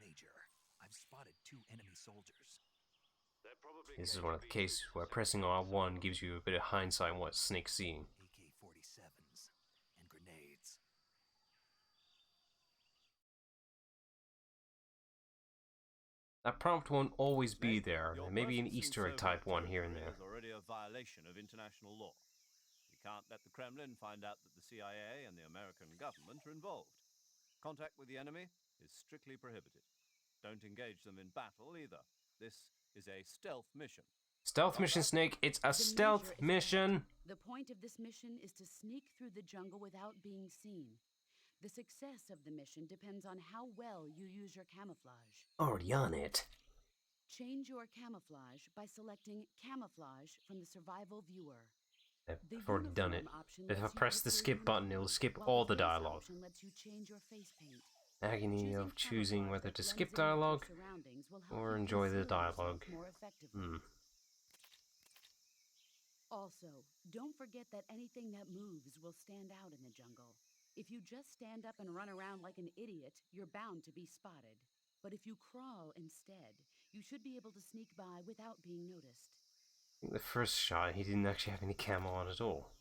Major, I've spotted 2 enemy soldiers. This is one of the cases where pressing R1 gives you a bit of hindsight on what Snake's seeing. AK-47s and grenades. That prompt won't always be Mate, there. your There may be an presence in Easter egg Soviet type one here and territory there. is already a violation of international law. We can't let the Kremlin find out that the CIA and the American government are involved. Contact with the enemy is strictly prohibited. Don't engage them in battle either. This is a stealth mission. Stealth Got mission, that? Snake. It's a The stealth Major is mission. correct. The point of this mission is to sneak through the jungle without being seen. The success of the mission depends on how well you use your camouflage. Already on it. Change your camouflage by selecting Camouflage from the Survival Viewer. The I've already done it. uniform option If I lets you press the picture skip your button, it'll uniform, skip while all the the face dialogue. option lets you change your face paint. Agony of choosing whether to skip dialogue or enjoy the dialogue. Also, don't forget that anything that moves will stand out in the jungle. If you just stand up and run around like an idiot, you're bound to be spotted. But if you crawl instead, you should be able to sneak by without being noticed. I think the first shot, he didn't actually have any camo on at all.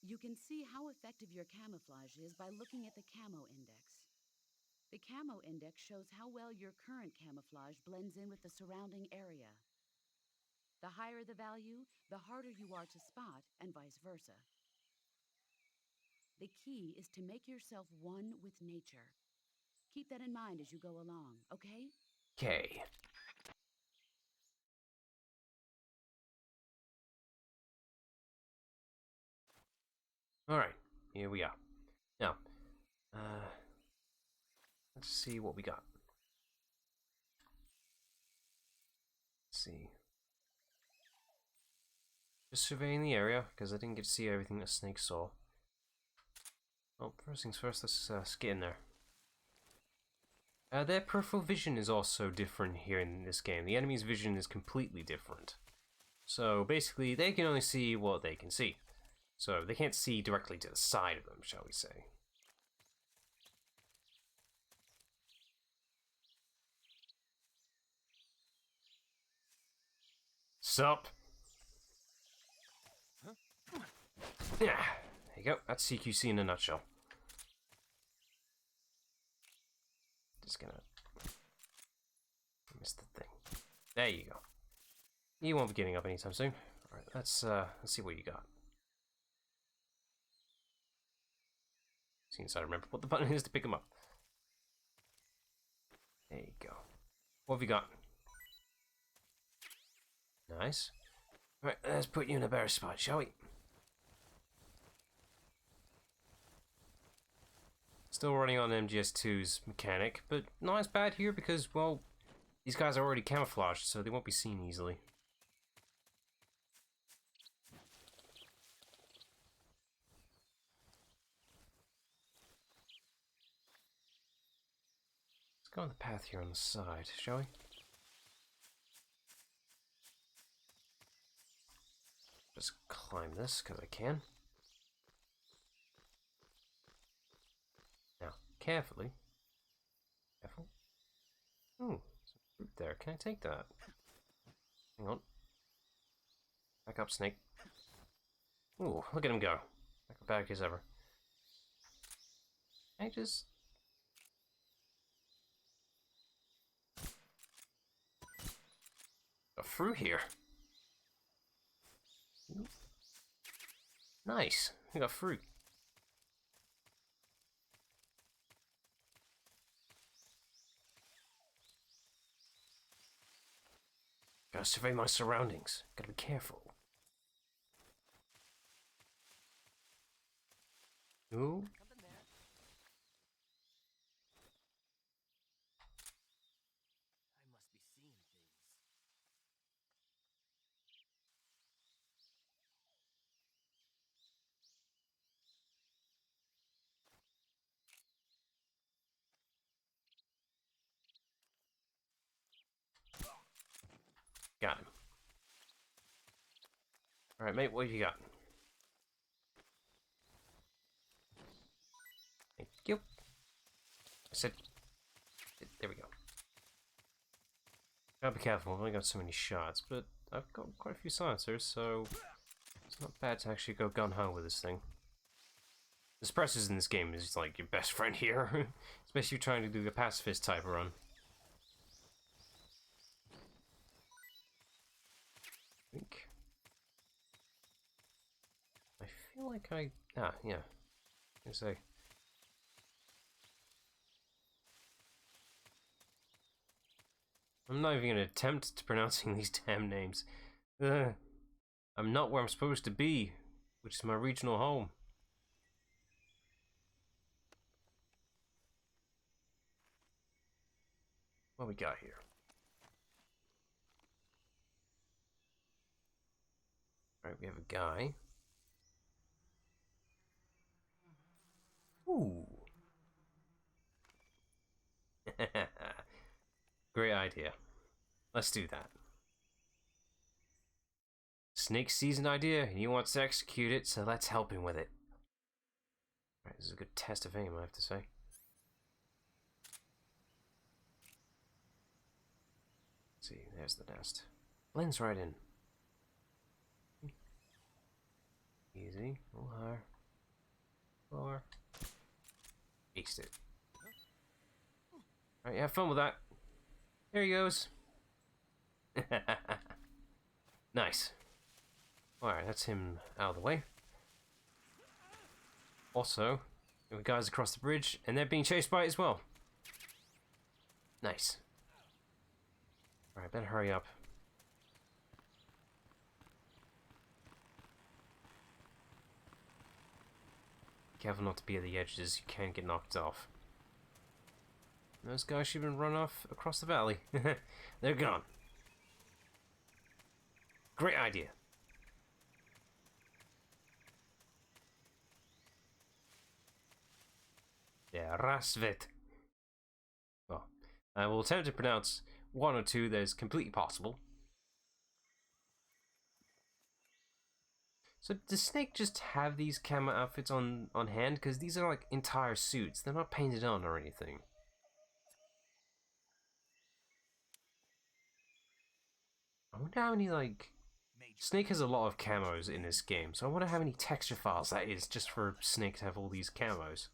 You can see how effective your camouflage is by looking at the camo index. The camo index shows how well your current camouflage blends in with the surrounding area. The higher the value, the harder you are to spot, and vice versa. The key is to make yourself one with nature. Keep that in mind as you go along, okay? Okay. Alright, here we are. Now, let's see what we got. Let's see. Just surveying the area, because I didn't get to see everything that Snake saw. Well, first things first, let's get in there. Their peripheral vision is also different here in this game. The enemy's vision is completely different. So basically, they can only see what they can see. So they can't see directly to the side of them, shall we say. Sup? Yeah, there you go. That's CQC in a nutshell. Just gonna miss the thing. There you go. You won't be getting up anytime soon. All right, let's see what you got. Since I remember what the button is to pick them up. There you go. What have you got? Nice. All right, let's put you in a better spot, shall we? Still running on MGS2's mechanic, but not as bad here because, well, these guys are already camouflaged, so they won't be seen easily. Let's go on the path here on the side, shall we? Just climb this, because I can. Now, carefully. Careful. Ooh, some fruit there. Can I take that? Hang on. Back up, Snake. Ooh, look at him go. Back as ever. I just... a fruit here. Ooh. Nice. We got fruit. Gotta survey my surroundings. Gotta be careful. Ooh. I must be seeing things. Got him. Alright, mate, what have you got? Thank you. I said... there we go. Gotta be careful, I've only got so many shots, but I've got quite a few silencers, so... it's not bad to actually go gun-ho with this thing. The suppressors in this game is like your best friend here, especially if you're trying to do the pacifist type run. think. I feel like I... Ah, yeah. I was gonna say. I'm not even gonna attempt to pronouncing these damn names. I'm not where I'm supposed to be, which is my regional home. What we got here? Alright, we have a guy. Ooh. Great idea. Let's do that. Snake sees an idea and he wants to execute it, so let's help him with it. Alright, this is a good test of aim, I have to say. Let's see, there's the nest. Blends right in. Easy, a little higher. Lower. Aced it. Alright, have fun with that. There he goes. Nice. Alright, that's him out of the way. Also, there are guys across the bridge, and they're being chased by it as well. Nice. Alright, better hurry up. Careful not to be at the edges, you can get knocked off. Those guys should have been run off across the valley. They're gone. Great idea. Der Rasvet. Well, I will attempt to pronounce one or two that is completely possible. So does Snake just have these camo outfits on hand? Because these are like entire suits. They're not painted on or anything. I wonder how many, like... Snake has a lot of camos in this game, so I wonder how many texture files that is just for Snake to have all these camos.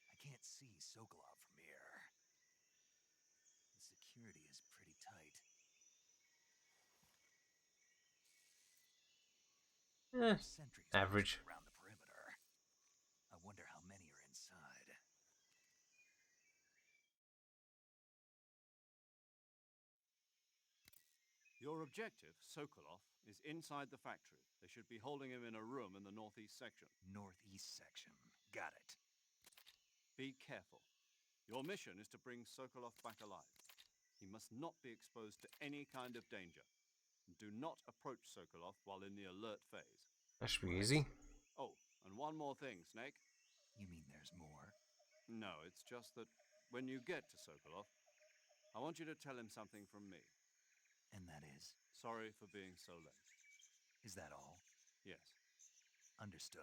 I can't see Sokolov from here. The security is pretty tight. Sentries Average. around the perimeter. I wonder how many are inside. Your objective, Sokolov, is inside the factory. They should be holding him in a room in the northeast section. Northeast section. Got it. Be careful. Your mission is to bring Sokolov back alive. He must not be exposed to any kind of danger. Do not approach Sokolov while in the alert phase. That should be easy. Oh, and one more thing, Snake. You mean there's more? No, it's just that when you get to Sokolov, I want you to tell him something from me. And that is? Sorry for being so late. Is that all? Yes. Understood.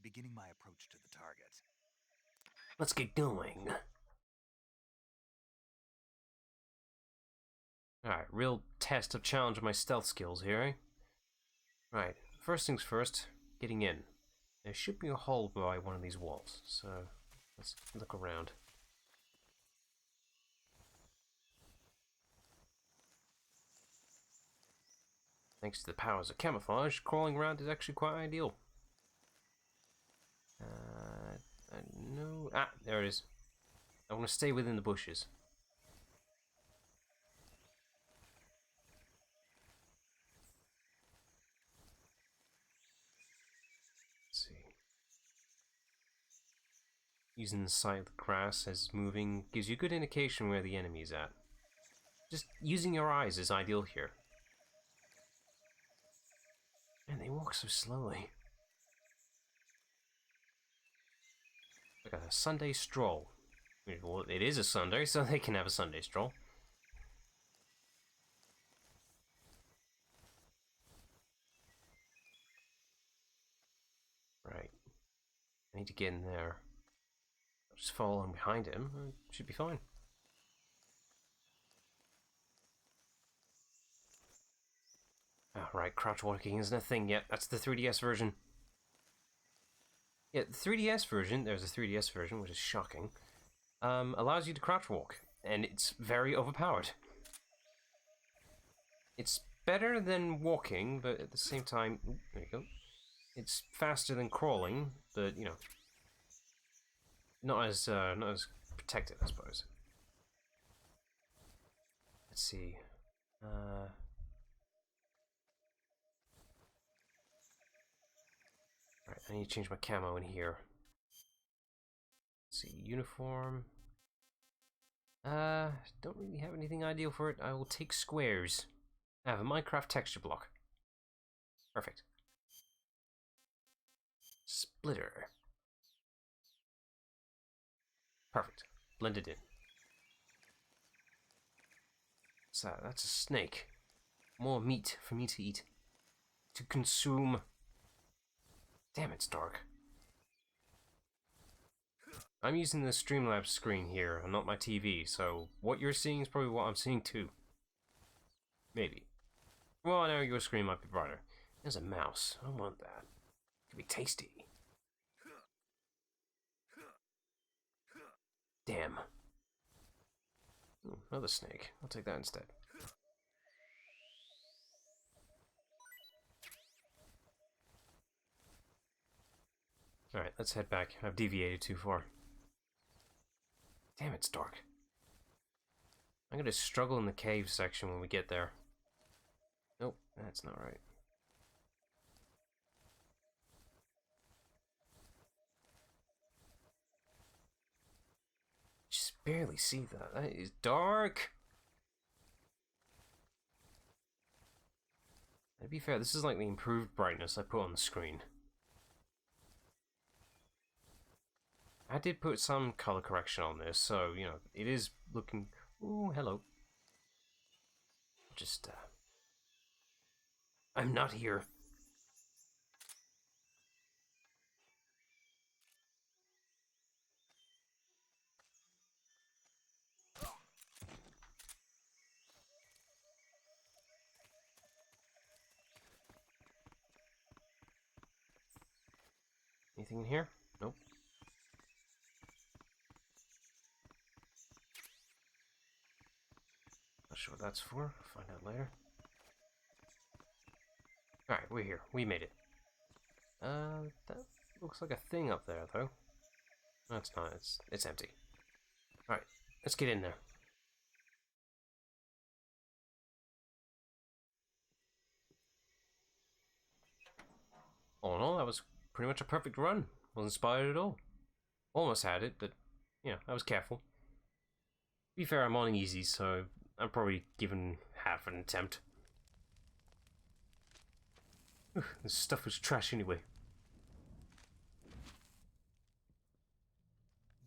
Beginning my approach to the target. Let's get going. Alright, real test of challenge of my stealth skills here, eh? Right, first things first, getting in. There should be a hole by one of these walls, so let's look around. Thanks to the powers of camouflage, crawling around is actually quite ideal. No. Ah, there it is. I want to stay within the bushes. Let's see. Using the sight of the grass as moving gives you a good indication where the enemy is at. Just using your eyes is ideal here. Man, they walk so slowly. Like a Sunday stroll. Well, it is a Sunday, so they can have a Sunday stroll. Right. I need to get in there. I'll just follow along behind him. It should be fine. Oh, right, crouch walking isn't a thing yet. That's the 3DS version. Yeah, the 3DS version, there's a 3DS version, which is shocking. allows you to crouch walk, and it's very overpowered. It's better than walking, but at the same time, ooh, there you go. It's faster than crawling, but you know, not as protected, I suppose. Let's see. Alright, I need to change my camo in here. Let's see, uniform. Don't really have anything ideal for it. I will take squares. I have a Minecraft texture block. Perfect. Splitter. Perfect. Blended in. What's that? That's a snake. More meat for me to eat. To consume. Damn, it's dark. I'm using the Streamlabs screen here, and not my TV, so what you're seeing is probably what I'm seeing too. Maybe. Well, I know your screen might be brighter. There's a mouse. I don't want that. It could be tasty. Damn. Ooh, another snake. I'll take that instead. Alright, let's head back. I've deviated too far. Damn, it's dark. I'm gonna struggle in the cave section when we get there. Nope, that's not right. Just barely see that. That is dark! To be fair, this is like the improved brightness I put on the screen. I did put some color correction on this, so, you know, it is looking... Ooh, hello. Just, I'm not here. Anything in here? Nope. Not sure what that's for. I'll find out later. Alright, we're here. We made it. That looks like a thing up there, though. No, it's not. It's empty. Alright, let's get in there. All in all, that was pretty much a perfect run. Wasn't inspired at all. Almost had it, but, you know, I was careful. To be fair, I'm on easy, so I'm probably given half an attempt. This stuff was trash anyway.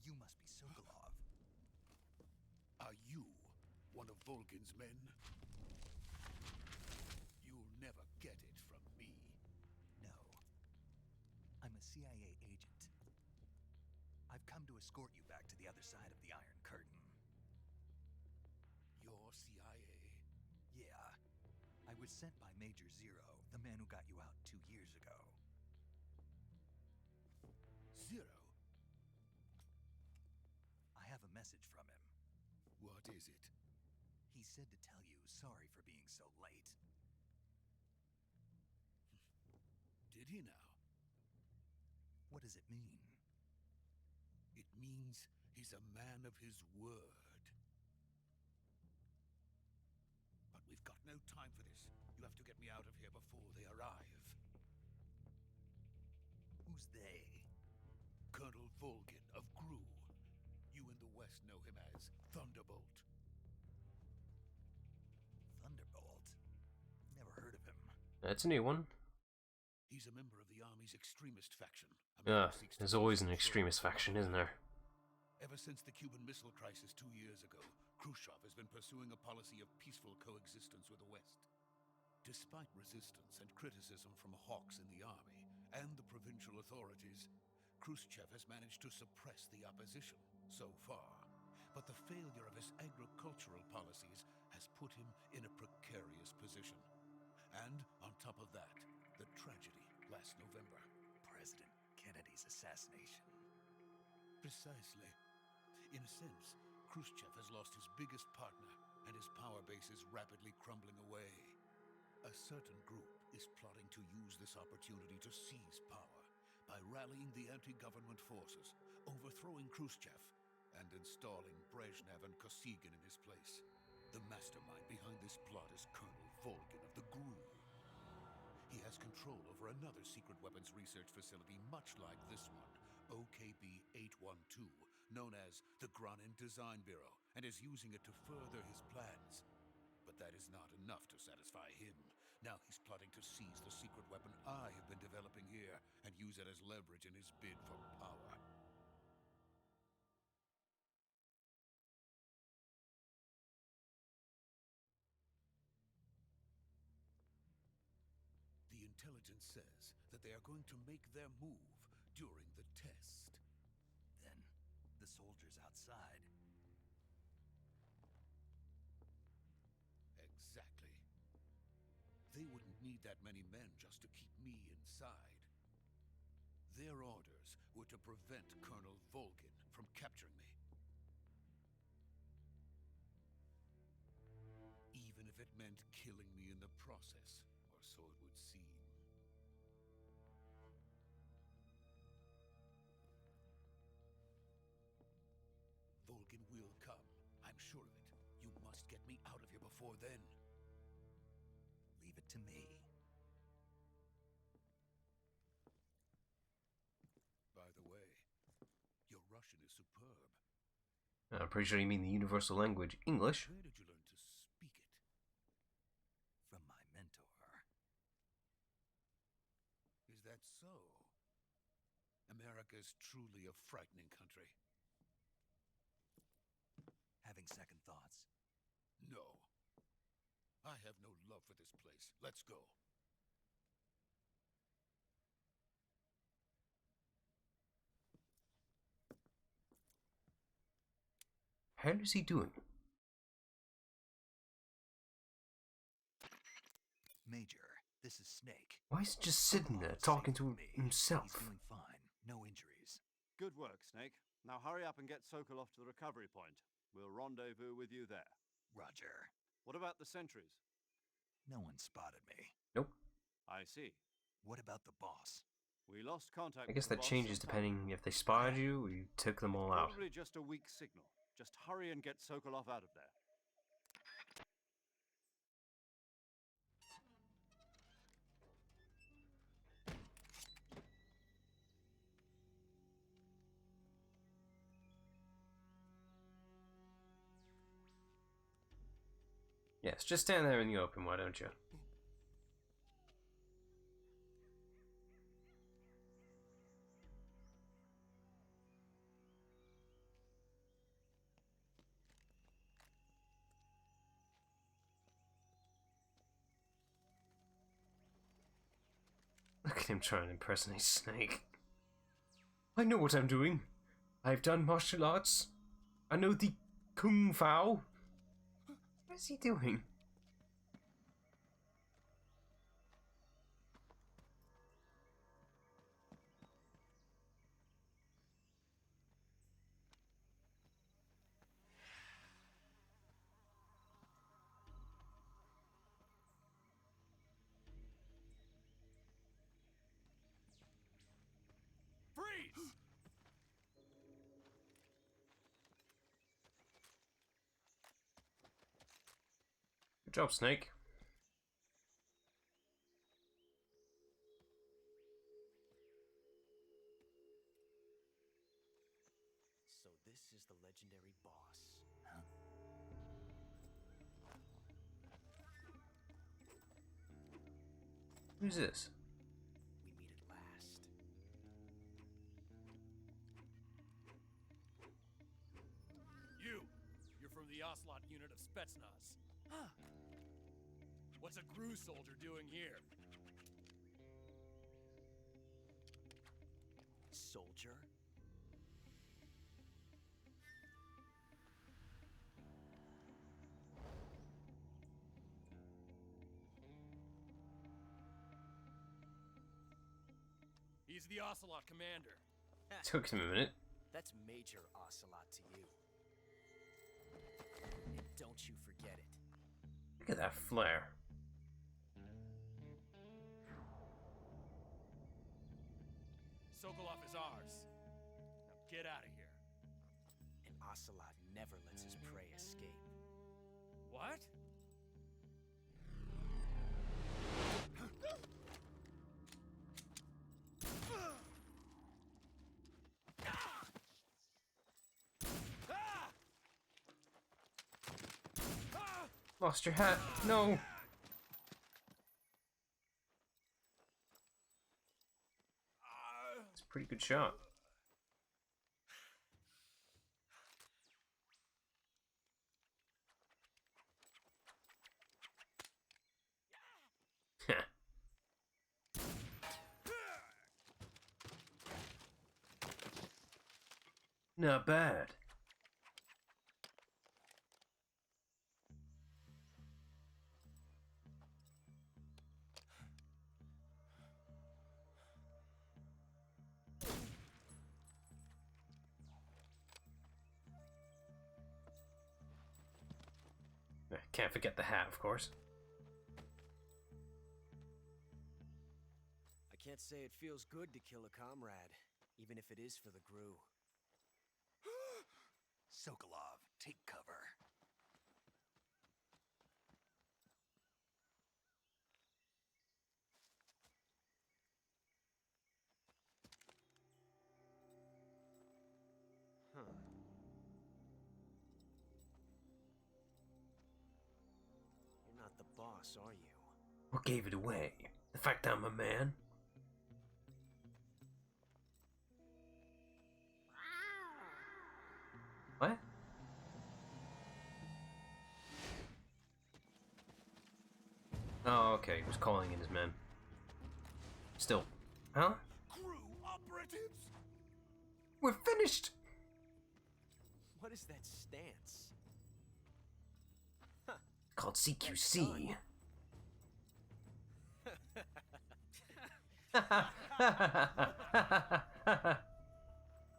You must be Sokolov. Are you one of Volkin's men? You'll never get it from me. No. I'm a CIA agent. I've come to escort you back to the other side of the Iron Curtain. You're CIA? Yeah. I was sent by Major Zero, the man who got you out 2 years ago. Zero? I have a message from him. What is it? He said to tell you sorry for being so late. Did he now? What does it mean? It means he's a man of his word. But we've got no time for this. You have to get me out of here before they arrive. Who's they? Colonel Volkin of Gru. You in the West know him as Thunderbolt. Thunderbolt? Never heard of him. That's a new one. He's a member of the Army's extremist faction. A man who seeks to There's always an control extremist faction, isn't there? Ever since the Cuban Missile Crisis 2 years ago, Khrushchev has been pursuing a policy of peaceful coexistence with the West. Despite resistance and criticism from hawks in the army and the provincial authorities, Khrushchev has managed to suppress the opposition so far. But the failure of his agricultural policies has put him in a precarious position. And on top of that, the tragedy last November. President Kennedy's assassination. Precisely. In a sense, Khrushchev has lost his biggest partner, and his power base is rapidly crumbling away. A certain group is plotting to use this opportunity to seize power by rallying the anti-government forces, overthrowing Khrushchev, and installing Brezhnev and Kosygin in his place. The mastermind behind this plot is Colonel Volgin of the GRU. He has control over another secret weapons research facility much like this one, OKB-812, known as the Granin Design Bureau, and is using it to further his plans. But that is not enough to satisfy him. Now he's plotting to seize the secret weapon I have been developing here and use it as leverage in his bid for power. The intelligence says that they are going to make their move during the test. Then, the soldiers outside. Exactly. They wouldn't need that many men just to keep me inside. Their orders were to prevent Colonel Volgin from capturing me. Even if it meant killing me in the process, or so it would seem. Volgin will come, I'm sure of it. You must get me out of here before then. Leave it to me. By the way, your Russian is superb. I'm pretty sure you mean the universal language, English. Where did you learn to speak it? From my mentor. Is that so? America is truly a frightening country. Having second thoughts. No. I have no love for this place. Let's go. How is he doing? Major, this is Snake. Why is he just sitting there talking to He's himself? doing fine. No injuries. Good work, Snake. Now hurry up and get Sokolov to the recovery point. We'll rendezvous with you there. Roger. What about the sentries? No one spotted me. Nope. I see. What about the boss? We lost contact I guess with the that boss changes some time ago. depending if they spotted you or you took them all out. Probably just a weak signal. Just hurry and get Sokolov out of there. Yes, just stand there in the open, why don't you? Look at him trying to impersonate Snake. I know what I'm doing. I've done martial arts. I know the Kung Fu. What is he doing? Freeze! Good job, Snake. So this is the legendary boss. Huh? Who's this? We meet at last. You're from the Ocelot unit of Spetsnaz. Huh. What's a GRU soldier doing here? Soldier? He's the Ocelot commander. Took him a minute. That's Major Ocelot to you. And don't you forget it. Look at that flare. Sokolov is ours. Now get out of here. And Ocelot never lets his prey escape. What? Lost your hat. No. It's a pretty good shot. Not bad. Can't forget the hat, of course. I can't say it feels good to kill a comrade, even if it is for the Gru. Sokolov, take cover. Huh. You're not the boss, are you? What gave it away? The fact I'm a man? What? Oh, okay. He was calling in his men. Still. Huh? Crew operatives! We're finished! What is that stance? Called CQC.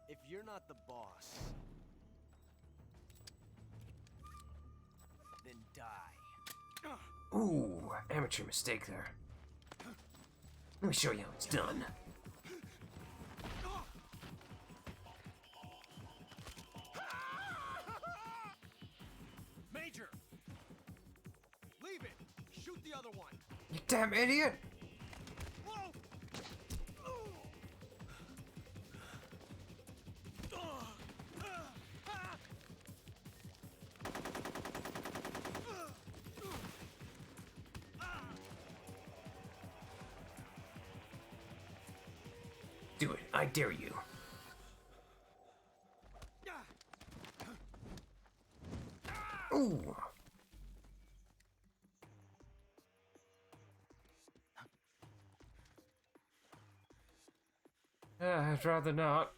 If you're not the boss, then die. Ooh, amateur mistake there. Let me show you how it's done. Major! Leave it! Shoot the other one! You damn idiot! Whoa! Do it, I dare you. Ooh. I'd rather not.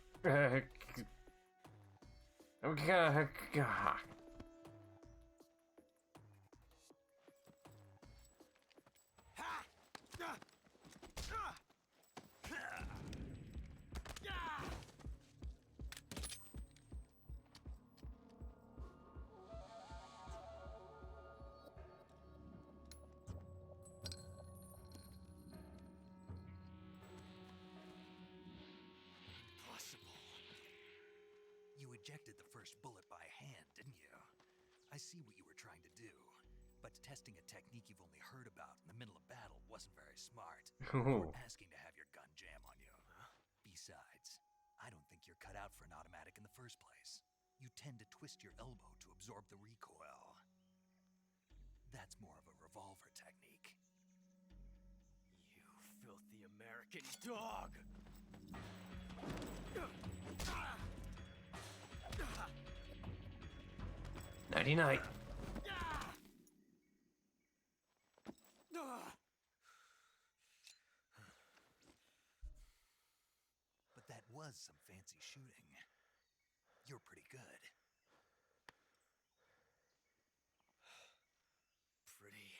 You ejected the first bullet by hand, didn't you? I see what you were trying to do, but testing a technique you've only heard about in the middle of battle wasn't very smart. Ooh. Or asking to have your gun jam on you. Besides, I don't think you're cut out for an automatic in the first place. You tend to twist your elbow to absorb the recoil. That's more of a revolver technique. You filthy American dog! 99. But that was some fancy shooting. You're pretty good. Pretty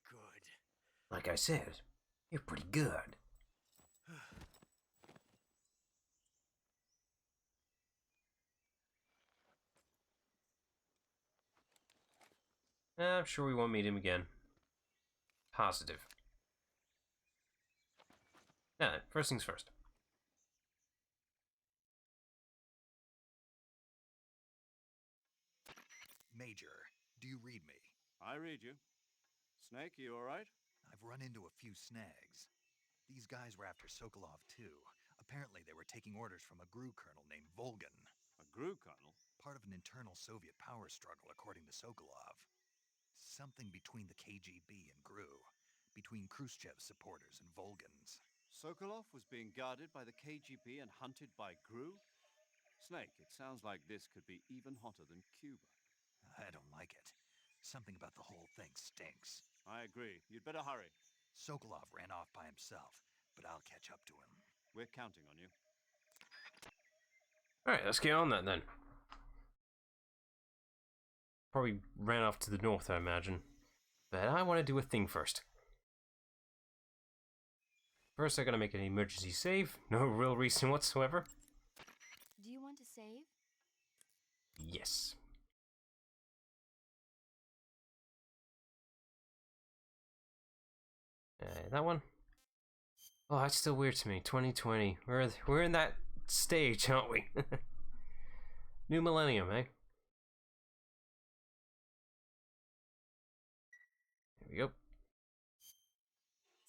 good. Like I said, you're pretty good. I'm sure we won't meet him again. Positive. Now then, first things first. Major, do you read me? I read you. Snake, you alright? I've run into a few snags. These guys were after Sokolov, too. Apparently they were taking orders from a GRU colonel named Volgan. A GRU colonel? Part of an internal Soviet power struggle, according to Sokolov. Something between the KGB and GRU. Between Khrushchev's supporters and Volgan's. Sokolov was being guarded by the KGB and hunted by GRU? Snake, it sounds like this could be even hotter than Cuba. I don't like it. Something about the whole thing stinks. I agree. You'd better hurry. Sokolov ran off by himself, but I'll catch up to him. We're counting on you. Alright, let's get on that then. Probably ran off to the north, I imagine. But I want to do a thing first. First, I gotta make an emergency save. No real reason whatsoever. Do you want to save? Yes. That one? Oh, that's still weird to me. 2020. We're in that stage, aren't we? New millennium, eh? There we go.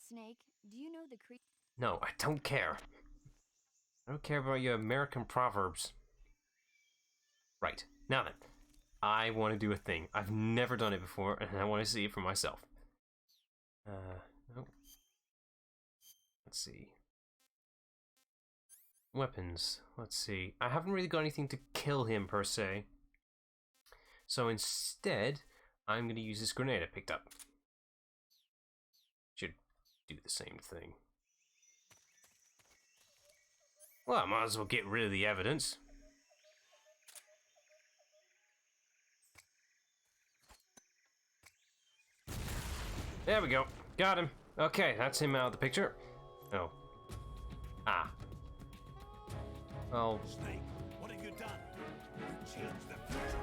Snake, do you know the creature? No, I don't care. I don't care about your American proverbs. Right. Now then. I want to do a thing. I've never done it before, and I want to see it for myself. Nope. Let's see. Weapons. Let's see. I haven't really got anything to kill him, per se. So instead, I'm going to use this grenade I picked up. Should do the same thing. Well, I might as well get rid of the evidence. There we go. Got him. Okay, that's him out of the picture. Oh. Ah. Well. Snake, what have you done? You changed the future.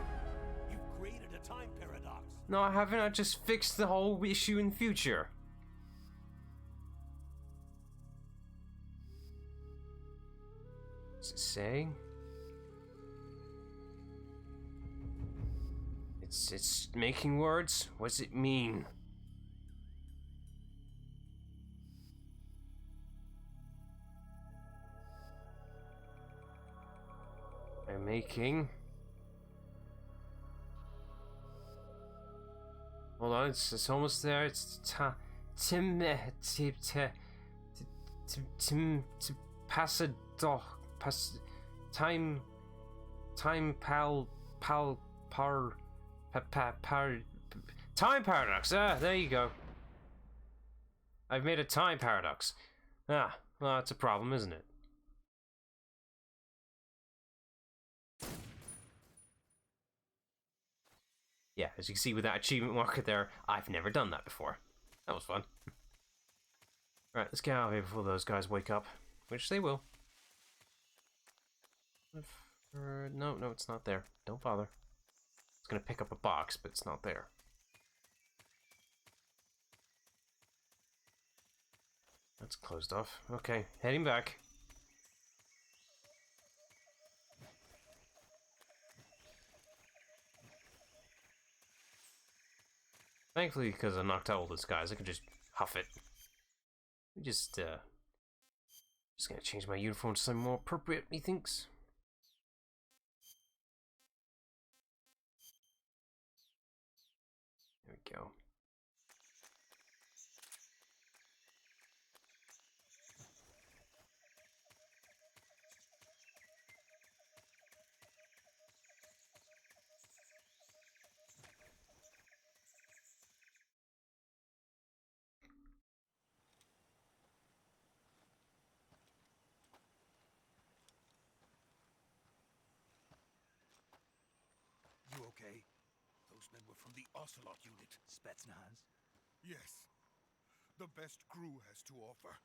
You've created a time paradox. No, I haven't. I just fixed the whole issue in the future. What's it saying? It's making words? What does it mean? I'm making... Hold on, it's almost there. It's time paradox. Ah, there you go. I've made a time paradox. Ah, well, that's a problem, isn't it? Yeah, as you can see with that achievement marker there, I've never done that before. That was fun. Alright, let's get out of here before those guys wake up. Which they will. No, it's not there. Don't bother. It's gonna pick up a box, but it's not there. That's closed off. Okay, heading back. Thankfully, because I knocked out all those guys, I can just huff it. Just gonna change my uniform to something more appropriate, methinks. There we go. You okay? Those men were from the Ocelot unit. Spetsnaz? Yes. The best crew has to offer.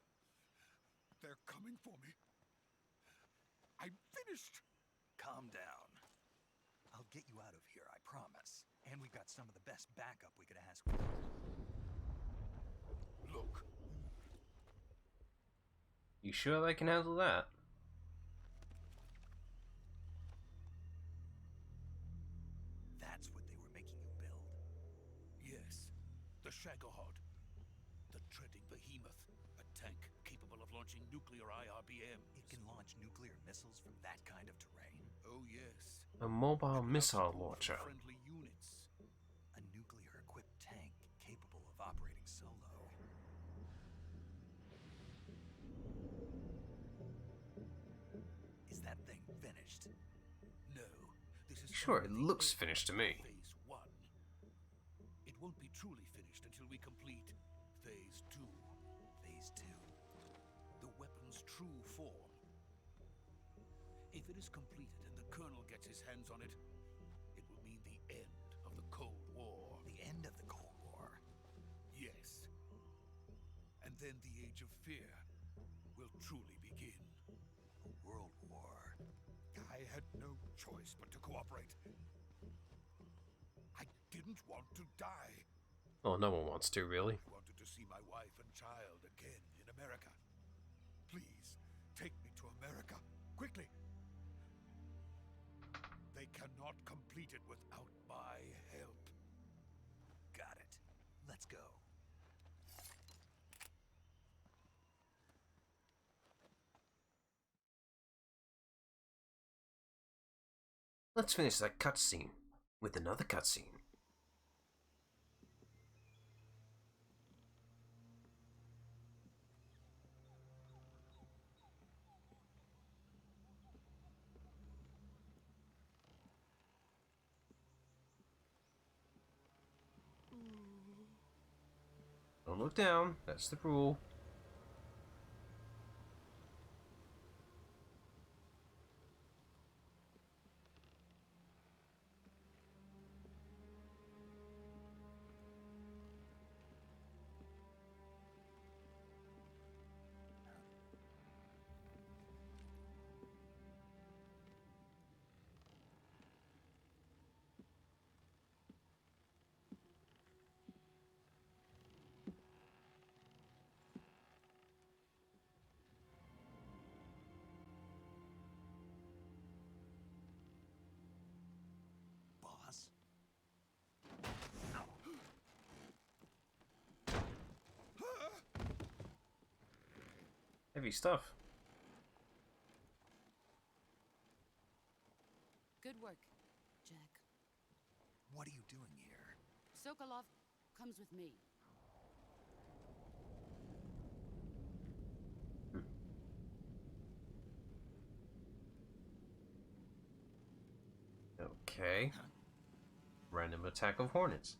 They're coming for me. I'm finished. Calm down. I'll get you out of here, I promise. And we've got some of the best best backup we could ask for. Look, You sure they can handle that? That's what they were making you build. yes, the Shagahod, the treading behemoth, a tank capable of launching nuclear IRBMs. It can launch nuclear missiles from that kind of terrain. Oh yes. A mobile And without missile support from launcher. friendly units. A nuclear-equipped tank capable of operating solo. Is that thing finished? No, this is Sure, it only the looks end finished to of me. Phase 1. It won't be truly finished until we complete Phase 2. Phase 2. The weapon's true form. If it is completed and the Colonel gets his hands on it, it will mean the end of the Cold War. The end of the Cold War. Yes. And then the Age of Fear will truly begin. A world war. I had no choice but to cooperate. I didn't want to die. Oh, no one wants to, really. I wanted to see my wife and child again in America. Please, take me to America, quickly. They cannot complete it without my help. Got it. Let's go. Let's finish that cutscene with another cutscene. Don't look down, that's the rule. Boss? Heavy stuff. Good work, Jack. What are you doing here? Sokolov comes with me. Okay. Random attack of hornets.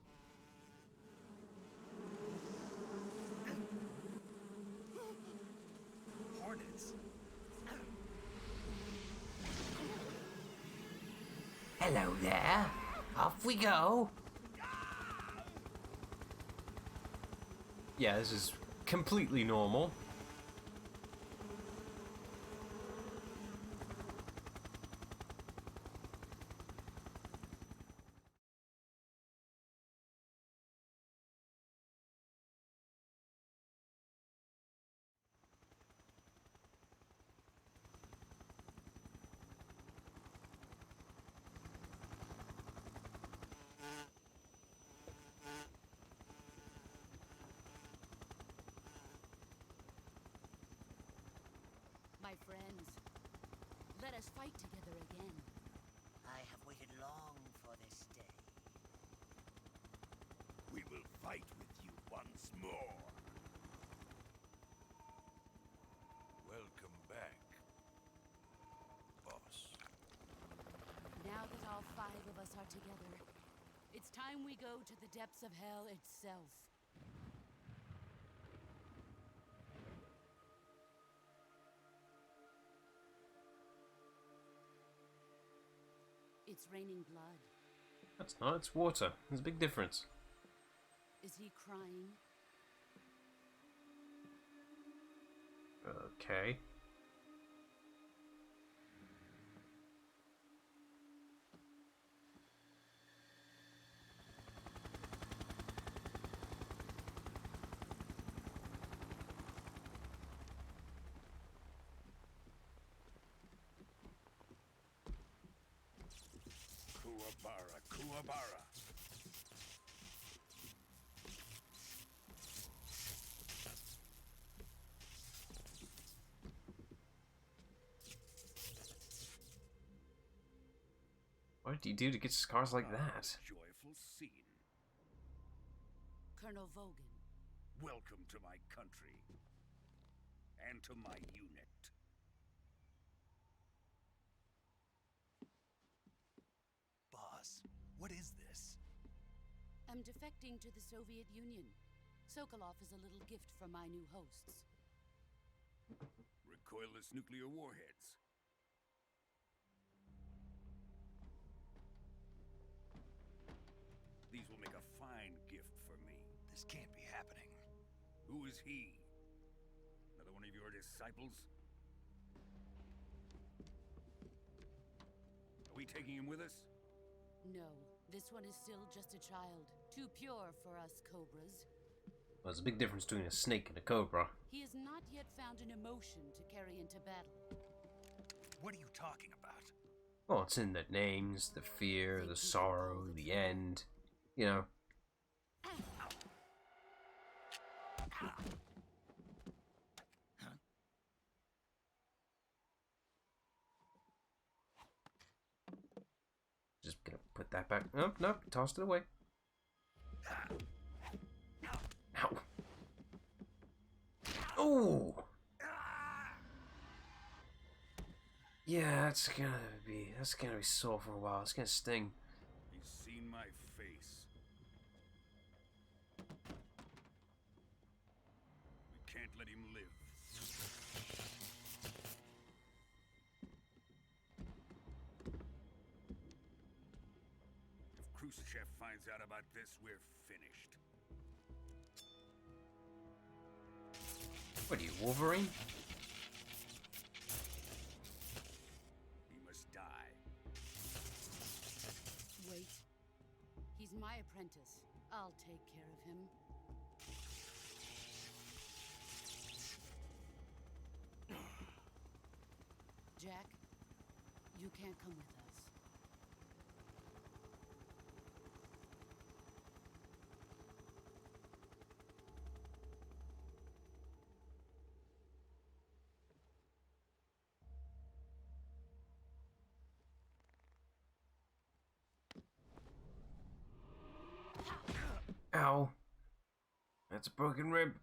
Hornets? Hello there. Off we go. Yeah, this is completely normal. My friends, let us fight together again. I have waited long for this day. We will fight with you once more. Welcome back, boss. Now that all 5 of us are together, it's time we go to the depths of hell itself. It's raining blood. That's not, it's water. There's a big difference. Is he crying? Okay. Kuwabara, Kuwabara. What did you do to get scars like that? Joyful scene. Colonel Vogan. Welcome to my country. And to my unit. Boss, what is this? I'm defecting to the Soviet Union. Sokolov is a little gift from my new hosts. Recoilless nuclear warheads. These will make a fine gift for me. This can't be happening. Who is he? Another one of your disciples? Are we taking him with us? No, this one is still just a child. Too pure for us Cobras. Well, there's a big difference between a snake and a cobra. He has not yet found an emotion to carry into battle. What are you talking about? Well, it's in the names, the fear, the sorrow, the end. You know. Just gonna put that back. Nope, nope, tossed it away. Ow. Oh! Yeah, that's gonna be sore for a while. It's gonna sting. He's seen my face. We can't let him live. If Khrushchev finds out about this, we're finished. What are you, Wolverine? He must die. Wait. He's my apprentice. I'll take care of him. Jack, you can't come with us. Ow. That's a broken rib.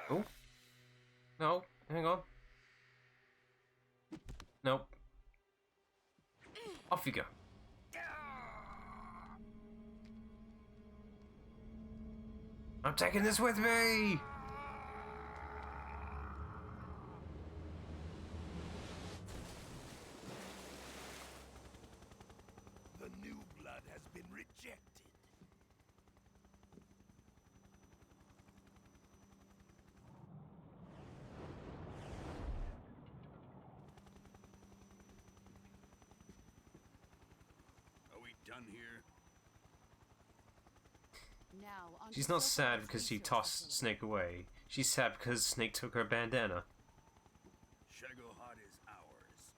Oh. No, hang on. Nope. Off you go. I'm taking this with me! The new blood has been rejected. Are we done here? Now, on She's to not sad Sokolov's because she research tossed facility. Snake away. She's sad because Snake took her bandana. Shagohod is ours.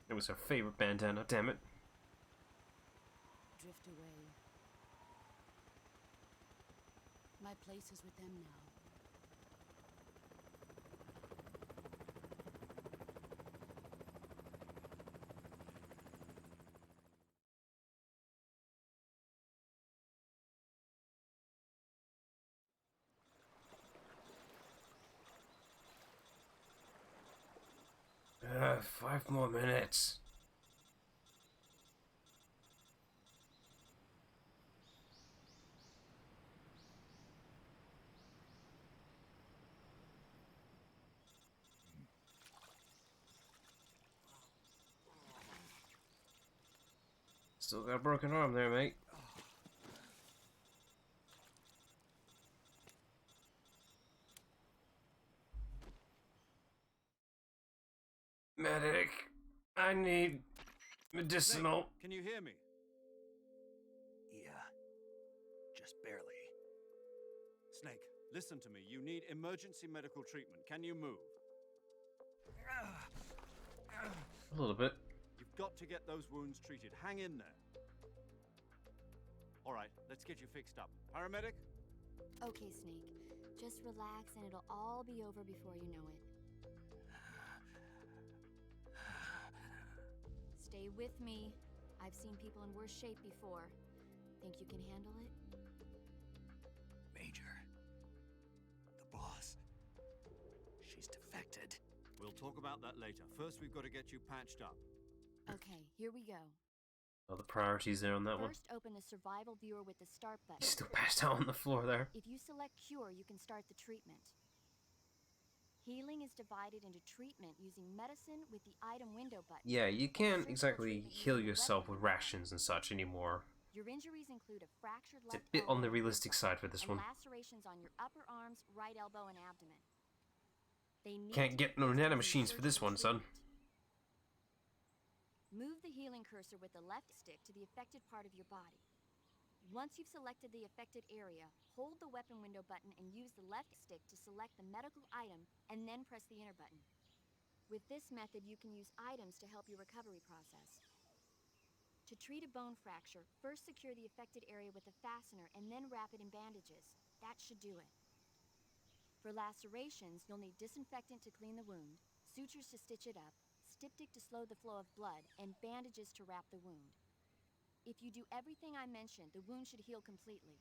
It was her favorite bandana, damn it. Drift away. My place is with them now. Five more minutes. Still got a broken arm there, mate. Medic, I need medicinal. Snake, can you hear me? Yeah. Just barely. Snake, Listen to me. You need emergency medical treatment. Can you move? A little bit. You've got to get those wounds treated. Hang in there. All right, let's get you fixed up. Paramedic? Okay, Snake. Just relax and it'll all be over before you know it. Stay with me. I've seen people in worse shape before. Think you can handle it? Major. The boss. She's defected. We'll talk about that later. First, we've got to get you patched up. Okay, here we go. Oh, the priorities there on that one. First, open the survival viewer with the start button. He's still passed out on the floor there. If you select Cure, you can start the treatment. Healing is divided into treatment using medicine with the item window button. Yeah, you can't exactly heal yourself with rations and such anymore. Your injuries include a fractured It's a left bit on the elbow realistic side for this and one. lacerations on your upper arms, right elbow, and abdomen. They need Can't to get be no tested nanomachines for for this one, son. treatment. Move the healing cursor with the left stick to the affected part of your body. Once you've selected the affected area, hold the weapon window button and use the left stick to select the medical item and then press the enter button. With this method, you can use items to help your recovery process. To treat a bone fracture, first secure the affected area with a fastener and then wrap it in bandages. That should do it. For lacerations, you'll need disinfectant to clean the wound, sutures to stitch it up, styptic to slow the flow of blood, and bandages to wrap the wound. If you do everything I mentioned, the wound should heal completely.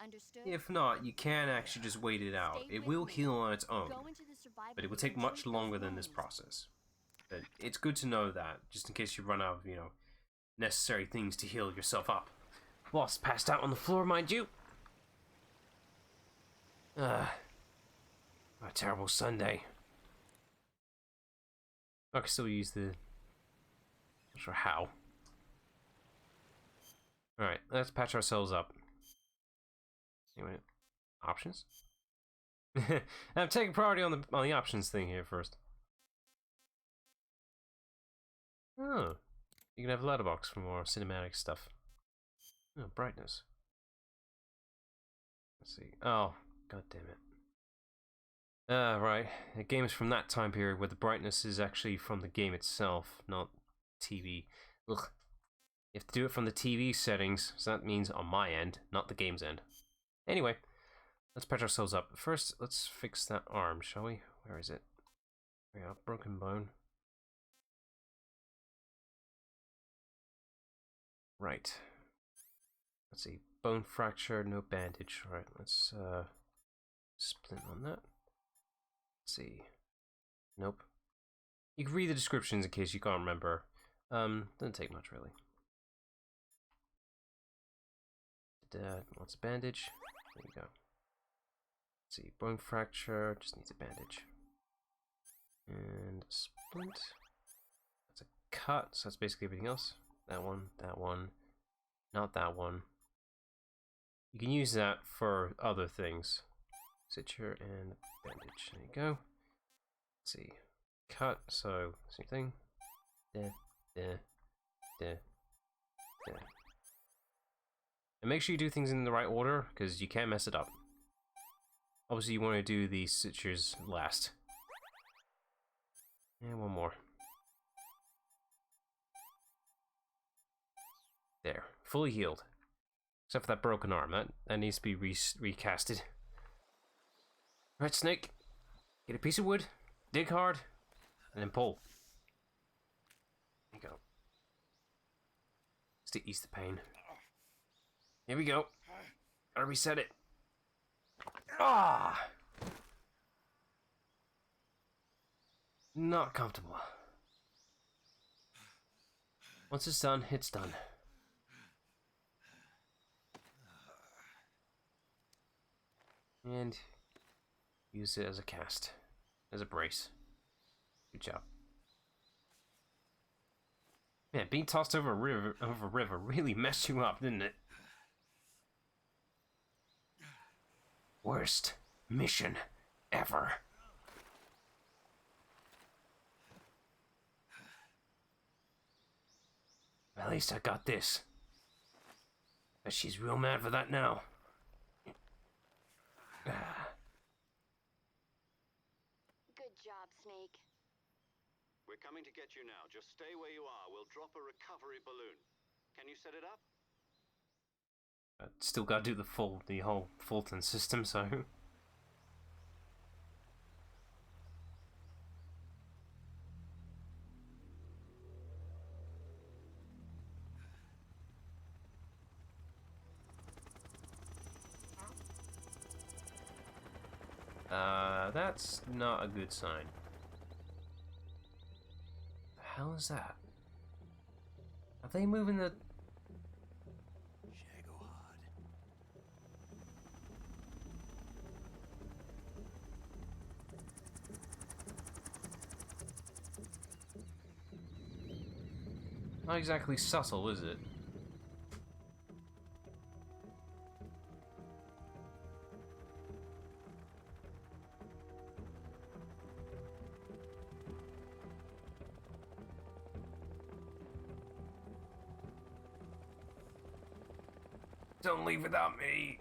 Understood? If not, you can actually just wait it out. Stay It with will me. heal on its own, Go into the survival but it will viewer take and much treat longer those than this wounds. process. But it's good to know that, just in case you run out of, necessary things to heal yourself up. Boss passed out on the floor, mind you. A terrible Sunday. I can still use the... Not sure how. Alright, let's patch ourselves up. Anyway, options? I'm taking priority on the options thing here first. Oh, you can have a letterbox for more cinematic stuff. Oh, brightness. Let's see. Oh, god damn it. Right. The game is from that time period where the brightness is actually from the game itself, not TV. Ugh. You have to do it from the TV settings, so that means on my end, not the game's end. Anyway, let's patch ourselves up. First, let's fix that arm, shall we? Where is it? There we go, broken bone. Right. Let's see. Bone fracture, no bandage. Alright, let's splint on that. Let's see. Nope. You can read the descriptions in case you can't remember. Doesn't take much really. Wants a bandage. There you go. Let's see. Bone fracture, just needs a bandage. And splint. That's a cut, so that's basically everything else. That one, not that one. You can use that for other things. Suture and bandage. There you go. Let's see. Cut, so same thing. There. And make sure you do things in the right order, because you can't mess it up. Obviously, you want to do the sutures last. And one more. There. Fully healed. Except for that broken arm. That needs to be recasted. Right, Snake. Get a piece of wood, dig hard, and then pull. There you go. Just to ease the pain. Here we go. Gotta reset it. Ah! Not comfortable. Once it's done, it's done. And use it as a cast. As a brace. Good job. Man, being tossed over a river really messed you up, didn't it? Worst mission ever. At least I got this. But she's real mad for that now. job, Snake. We're coming to get you now. Just stay where you are. We'll drop a recovery balloon. Can you set it up? Still gotta do the whole Fulton system, so... That's not a good sign. The hell is that? Are they moving the... Not exactly subtle, is it? Don't leave without me.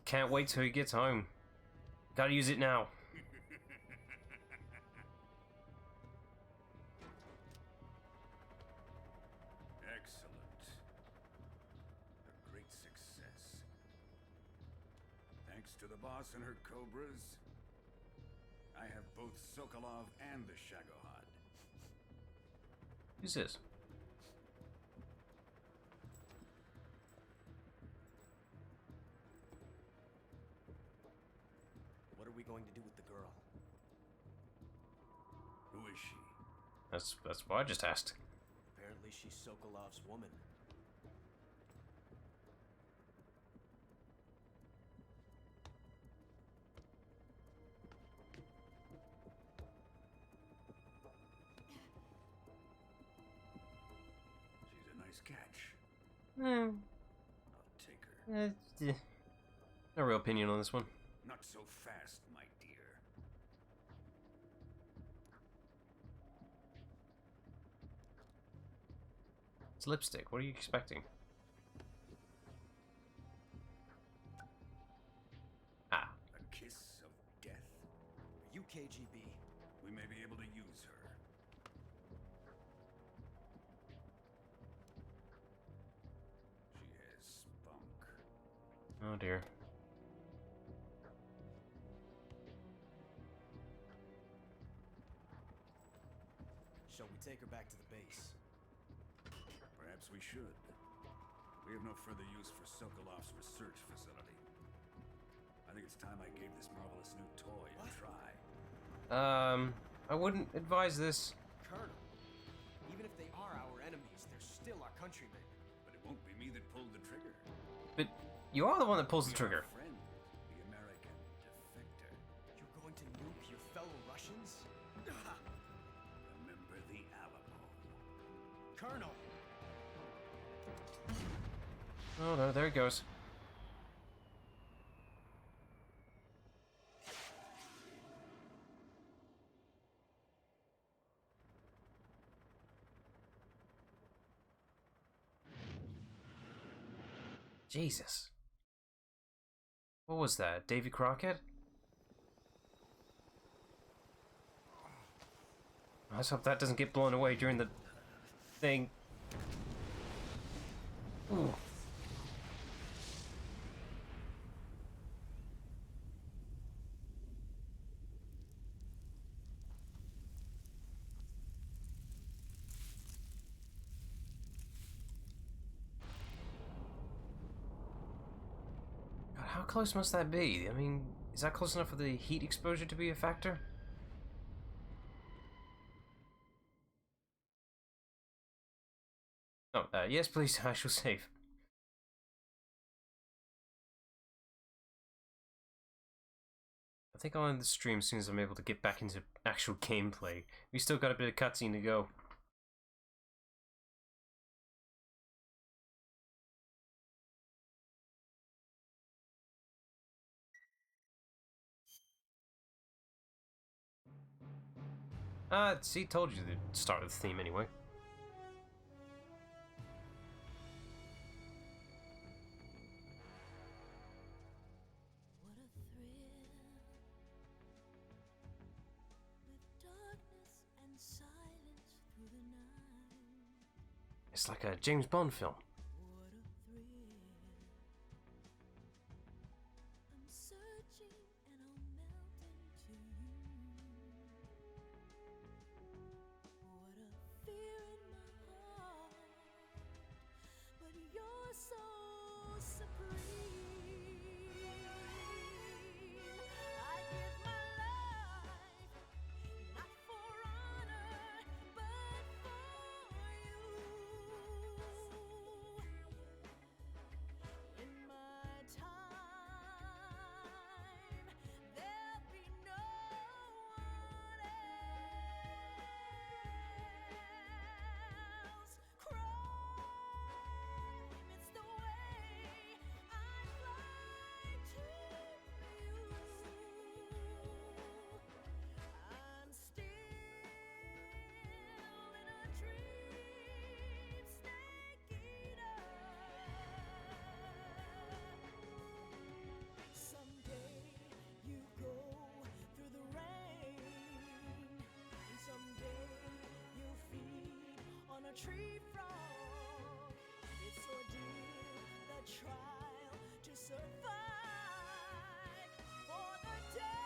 Can't wait till he gets home. Gotta use it now. Excellent. A great success. Thanks to the boss and her cobras, I have both Sokolov and the Shagohod. Who's this? What are we going to do with the girl? Who is she? That's what I just asked. Apparently she's Sokolov's woman. She's a nice catch. Hmm. I'll take her. No real opinion on this one. Not so fast, my dear. It's lipstick. What are you expecting? Ah. A kiss of death? Are you KGB? We may be able to use her. She has spunk. Oh dear. Shall we take her back to the base? Perhaps we should. We have no further use for Sokolov's research facility. I think it's time I gave this marvelous new toy a try. I wouldn't advise this. Colonel, even if they are our enemies, they're still our countrymen. But it won't be me that pulled the trigger. But you are the one that pulls the trigger. Our friend, the American defector. You're going to nuke your fellow Russians? Remember the Alamo. Colonel! Oh no, there it goes. Jesus. What was that? Davy Crockett? Let's hope that doesn't get blown away during the thing. Ooh. God, how close must that be? I mean, is that close enough for the heat exposure to be a factor? Oh, yes, please. I shall save. I think I'll end the stream as soon as I'm able to get back into actual gameplay. We still got a bit of cutscene to go. See, told you to start with the theme anyway. What a thrill, with darkness and silence through the night. It's like a James Bond film. What a thrill. I'm searching and I'll melt into you. What a fear in my heart, but you're so supreme. I give my life, not for honor, but for you. In my time, there'll be no one else. Crime, it's the way I fly to you. I'm still in a dream, snake eater. Someday you go through the rain, and someday you'll feed on a tree frog. It's ordeal, the trial to survive. For the day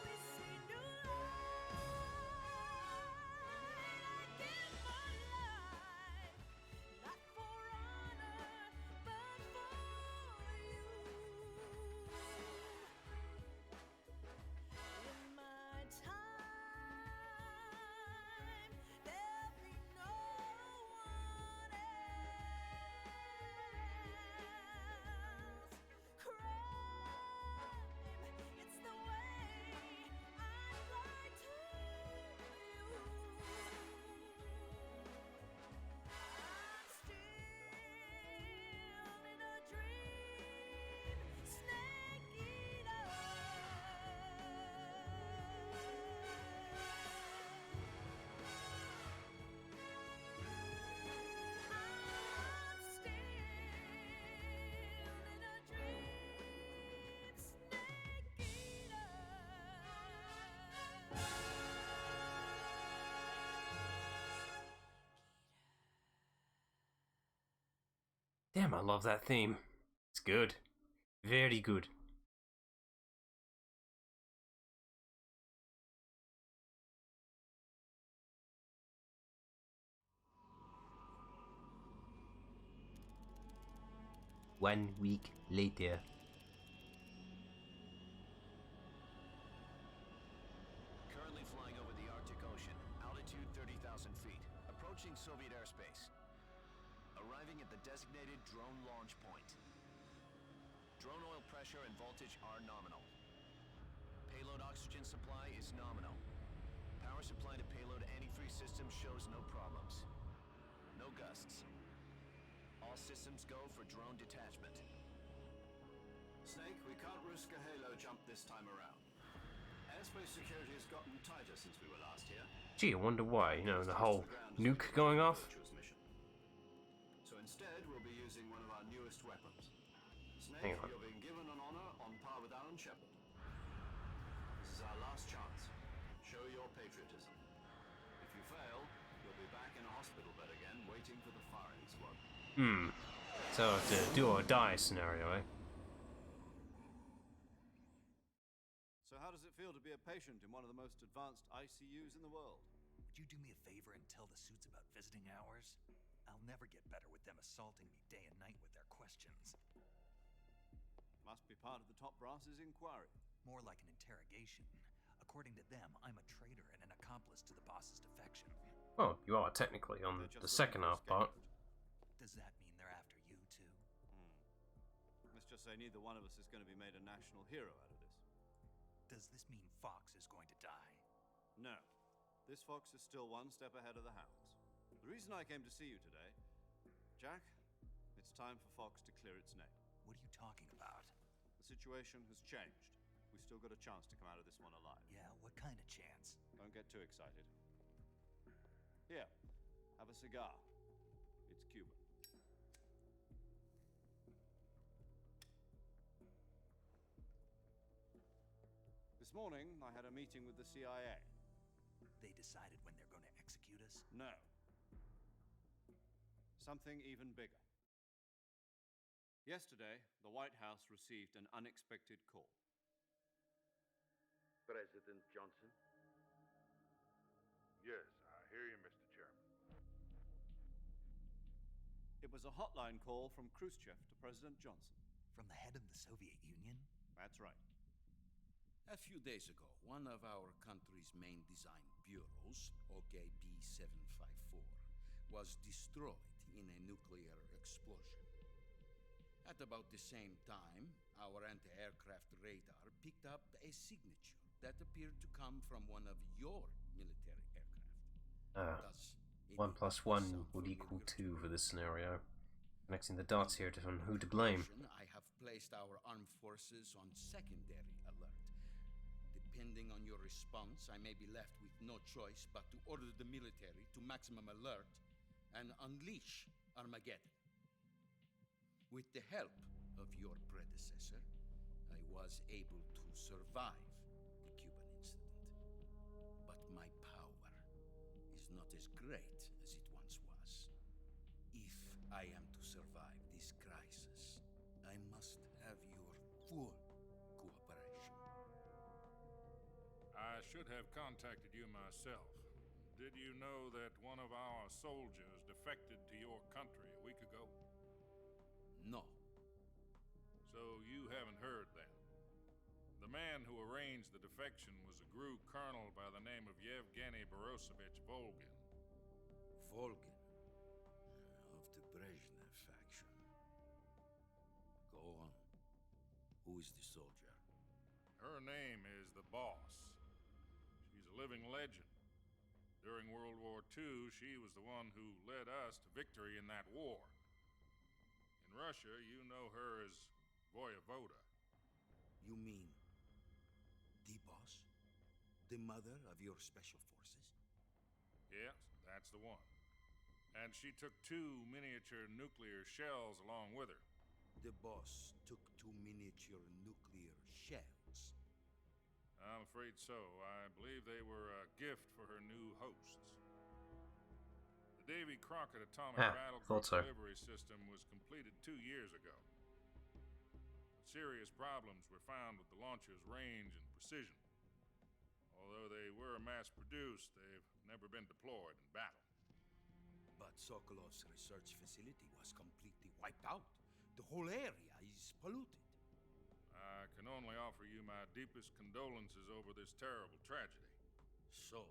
we see new light, I give my life, not for honor, but for you. In my time, there'll be no one else. Crime, it's the way I fly to you. I'm still in a dream, snake eater. I'm still in a dream, snake eater. Damn, I love that theme. It's good. Very good. One week later. Currently flying over the Arctic Ocean, altitude 30,000 feet, approaching Soviet airspace. Arriving at the designated drone launch point. Drone oil pressure and voltage are nominal. Payload oxygen supply is nominal. Power supply to payload antifreeze system shows no problems. No gusts. All systems go for drone detachment. Snake, we can't risk a halo jump this time around. Airspace security has gotten tighter since we were last here. Gee, I wonder why. You know, the whole nuke going off. Mission. So instead, we'll be using one of our newest weapons. Snake, Hang on. you're being given an honor on par with Alan Shepard. This is our last chance. Show your patriotism. If you fail, you'll be back in a hospital bed again, waiting for the firing squad. So it's a do or die scenario, eh? So how does it feel to be a patient in one of the most advanced ICUs in the world? Would you do me a favor and tell the suits about visiting hours? I'll never get better with them assaulting me day and night with their questions. Must be part of the top brass's inquiry. More like an interrogation. According to them, I'm a traitor and an accomplice to the boss's defection. Well, you are technically on the second half part. Does that mean they're after you, too? Let's just say neither one of us is going to be made a national hero out of this. Does this mean Fox is going to die? No. This fox is still one step ahead of the hounds. The reason I came to see you today, Jack, it's time for Fox to clear its name. What are you talking about? The situation has changed. We've still got a chance to come out of this one alive. Yeah, what kind of chance? Don't get too excited. Here, have a cigar. It's Cuban. This morning, I had a meeting with the CIA. They decided when they're going to execute us? No. Something even bigger. Yesterday, the White House received an unexpected call. President Johnson? Yes, I hear you, Mr. Chairman. It was a hotline call from Khrushchev to President Johnson. From the head of the Soviet Union? That's right. A few days ago, one of our country's main design bureaus, OKB 754, was destroyed in a nuclear explosion. At about the same time, our anti-aircraft radar picked up a signature that appeared to come from one of your military aircraft. Thus, 1 plus 1 would equal 2 for this scenario. Connecting the dots here on who to blame. I have placed our armed forces on secondary alert. Depending on your response, I may be left with no choice but to order the military to maximum alert and unleash Armageddon. With the help of your predecessor, I was able to survive the Cuban incident. But my power is not as great as it once was. If I am to survive this crisis, I must have your full cooperation. I should have contacted you myself. Did you know that one of our soldiers defected to your country a week ago? No. So you haven't heard then. The man who arranged the defection was a GRU colonel by the name of Yevgeny Borosovich Volgin. Volgin? Of the Brezhnev faction. Go on. Who is the soldier? Her name is the Boss. She's a living legend. During World War II, she was the one who led us to victory in that war. In Russia, you know her as Voyevoda. You mean the Boss? The mother of your special forces? Yes, that's the one. And she took 2 miniature nuclear shells along with her. The Boss took 2 miniature nuclear shells. I'm afraid so. I believe they were a gift for her new hosts. The Davy Crockett Atomic Battle Group delivery system was completed 2 years ago. Serious problems were found with the launcher's range and precision. Although they were mass-produced, they've never been deployed in battle. But Sokolov's research facility was completely wiped out. The whole area is polluted. I can only offer you my deepest condolences over this terrible tragedy. So,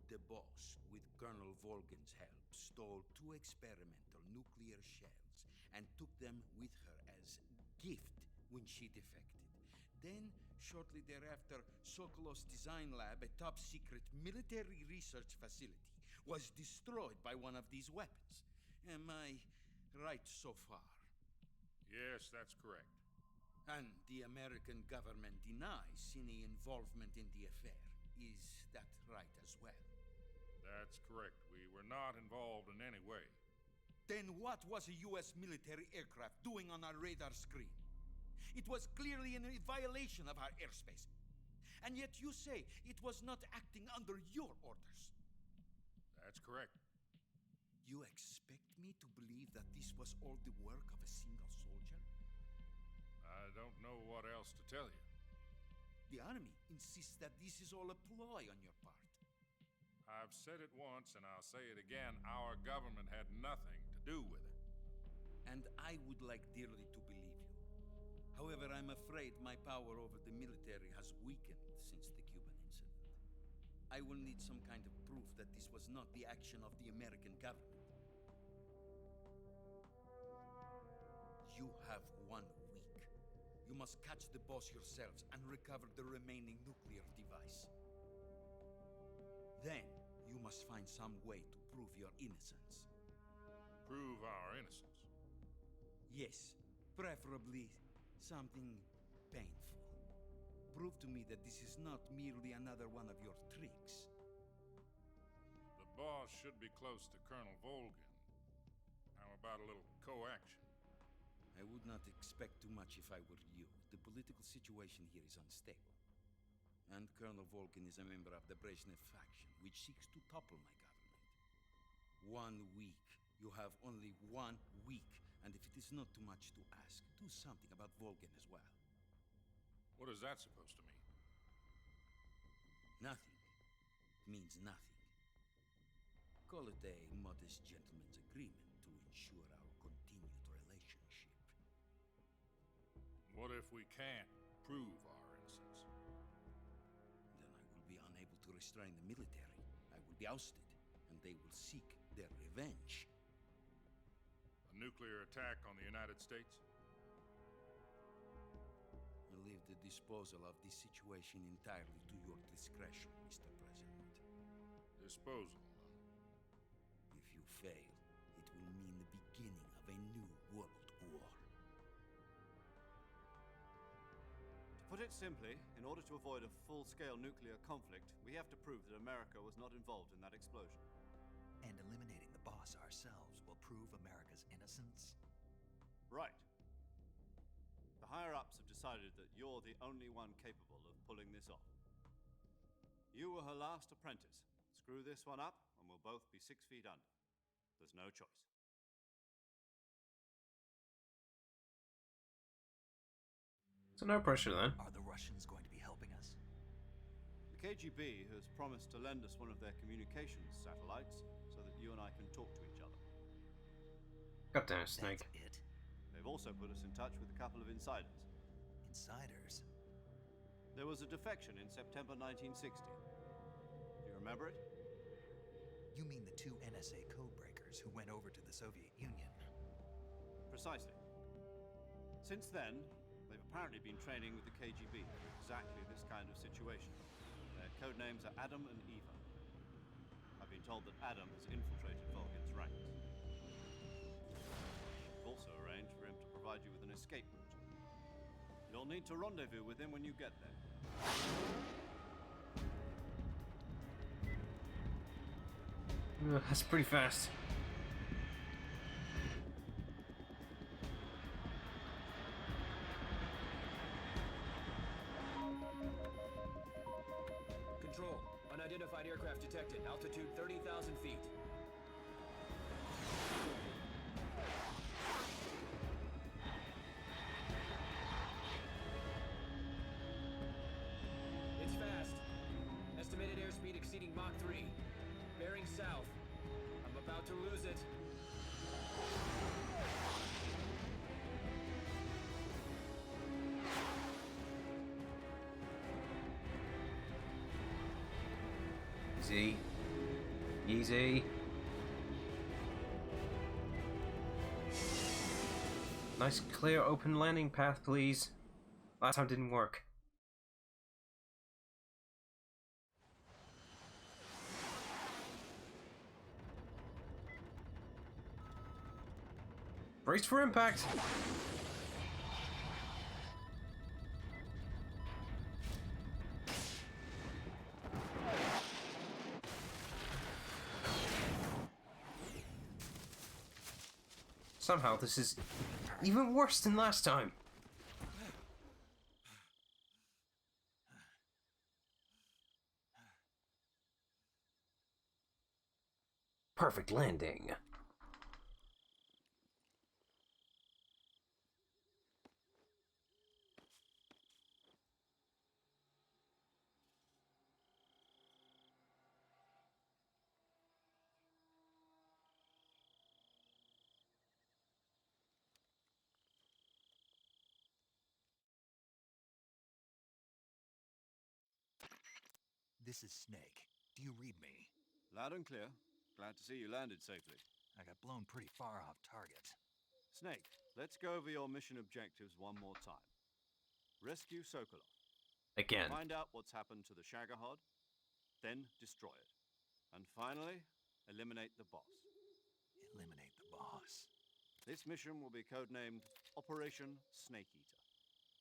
the Boss, with Colonel Volgin's help, stole 2 experimental nuclear shells and took them with her as gift when she defected. Then, shortly thereafter, Sokolov's design lab, a top-secret military research facility, was destroyed by one of these weapons. Am I right so far? Yes, that's correct. And the American government denies any involvement in the affair. Is that right as well? That's correct. We were not involved in any way. Then what was a U.S. military aircraft doing on our radar screen? It was clearly in a violation of our airspace. And yet you say it was not acting under your orders. That's correct. You expect me to believe that this was all the work of a single soldier? I don't know what else to tell you. The Army insists that this is all a ploy on your part. I've said it once and I'll say it again. Our government had nothing to do with it. And I would like dearly to believe you. However, I'm afraid my power over the military has weakened since the Cuban incident. I will need some kind of proof that this was not the action of the American government. You have 1 week. You must catch the boss yourselves and recover the remaining nuclear device. Then, you must find some way to prove your innocence. Prove our innocence. Yes, preferably something painful. Prove to me that this is not merely another one of your tricks. The boss should be close to Colonel Volgin. How about a little co-action? I would not expect too much if I were you. The political situation here is unstable. And Colonel Volgin is a member of the Brezhnev faction, which seeks to topple my government. 1 week. You have only 1 week. And if it is not too much to ask, do something about Volgin as well. What is that supposed to mean? Nothing. It means nothing. Call it a modest gentleman's agreement to ensure our continued relationship. What if we can't prove our innocence? Then I will be unable to restrain the military. I will be ousted, and they will seek their revenge. A nuclear attack on the United States? I leave the disposal of this situation entirely to your discretion, Mr. President. Disposal, huh? If you fail, it will mean the beginning of a new world war. To put it simply, in order to avoid a full-scale nuclear conflict, we have to prove that America was not involved in that explosion. And eliminating the boss ourselves will prove America's innocence? Right. The higher-ups have decided that you're the only one capable of pulling this off. You were her last apprentice. Screw this one up, and we'll both be 6 feet under. There's no choice. So no pressure then. Are the Russians going to be helping us? The KGB has promised to lend us one of their communications satellites so that you and I can talk to each other. God damn it, Snake. That's it? They've also put us in touch with a couple of insiders. Insiders? There was a defection in September 1960. Do you remember it? You mean the 2 NSA codebreakers who went over to the Soviet Union? Precisely. Since then, they've apparently been training with the KGB for exactly this kind of situation. Their codenames are Adam and Eva. I've been told that Adam has infiltrated Volgin's ranks. We've also arranged for him to provide you with an escape route. You'll need to rendezvous with him when you get there. That's pretty fast. Control. Unidentified aircraft detected. Altitude 30,000 feet. It's fast. Estimated airspeed exceeding Mach 3. Bearing south. I'm about to lose it. Easy. Easy. Nice clear open landing path, please. Last time didn't work. Brace for impact! Somehow this is even worse than last time. Perfect landing. This is Snake. Do you read me? Loud and clear. Glad to see you landed safely. I got blown pretty far off target. Snake, let's go over your mission objectives one more time. Rescue Sokolov. Again. Find out what's happened to the Shagohod, then destroy it. And finally, eliminate the boss. Eliminate the boss. This mission will be codenamed Operation Snake Eater.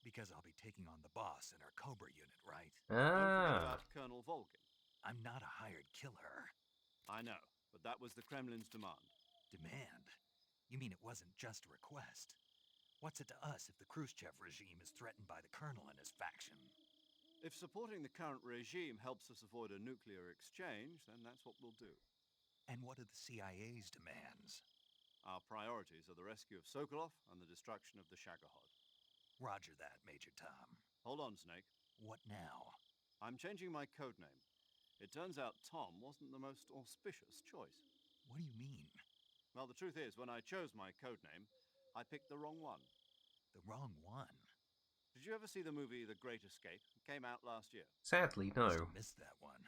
Because I'll be taking on the boss in our Cobra unit, right? Don't forget Ah. about Colonel Volgin. I'm not a hired killer. I know, but that was the Kremlin's demand. Demand? You mean it wasn't just a request? What's it to us if the Khrushchev regime is threatened by the Colonel and his faction? If supporting the current regime helps us avoid a nuclear exchange, then that's what we'll do. And what are the CIA's demands? Our priorities are the rescue of Sokolov and the destruction of the Shagohod. Roger that, Major Tom. Hold on, Snake. What now? I'm changing my codename. It turns out Tom wasn't the most auspicious choice. What do you mean? Well, the truth is, when I chose my codename, I picked the wrong one. The wrong one? Did you ever see the movie The Great Escape? It came out last year. Sadly, Must no. have missed that one.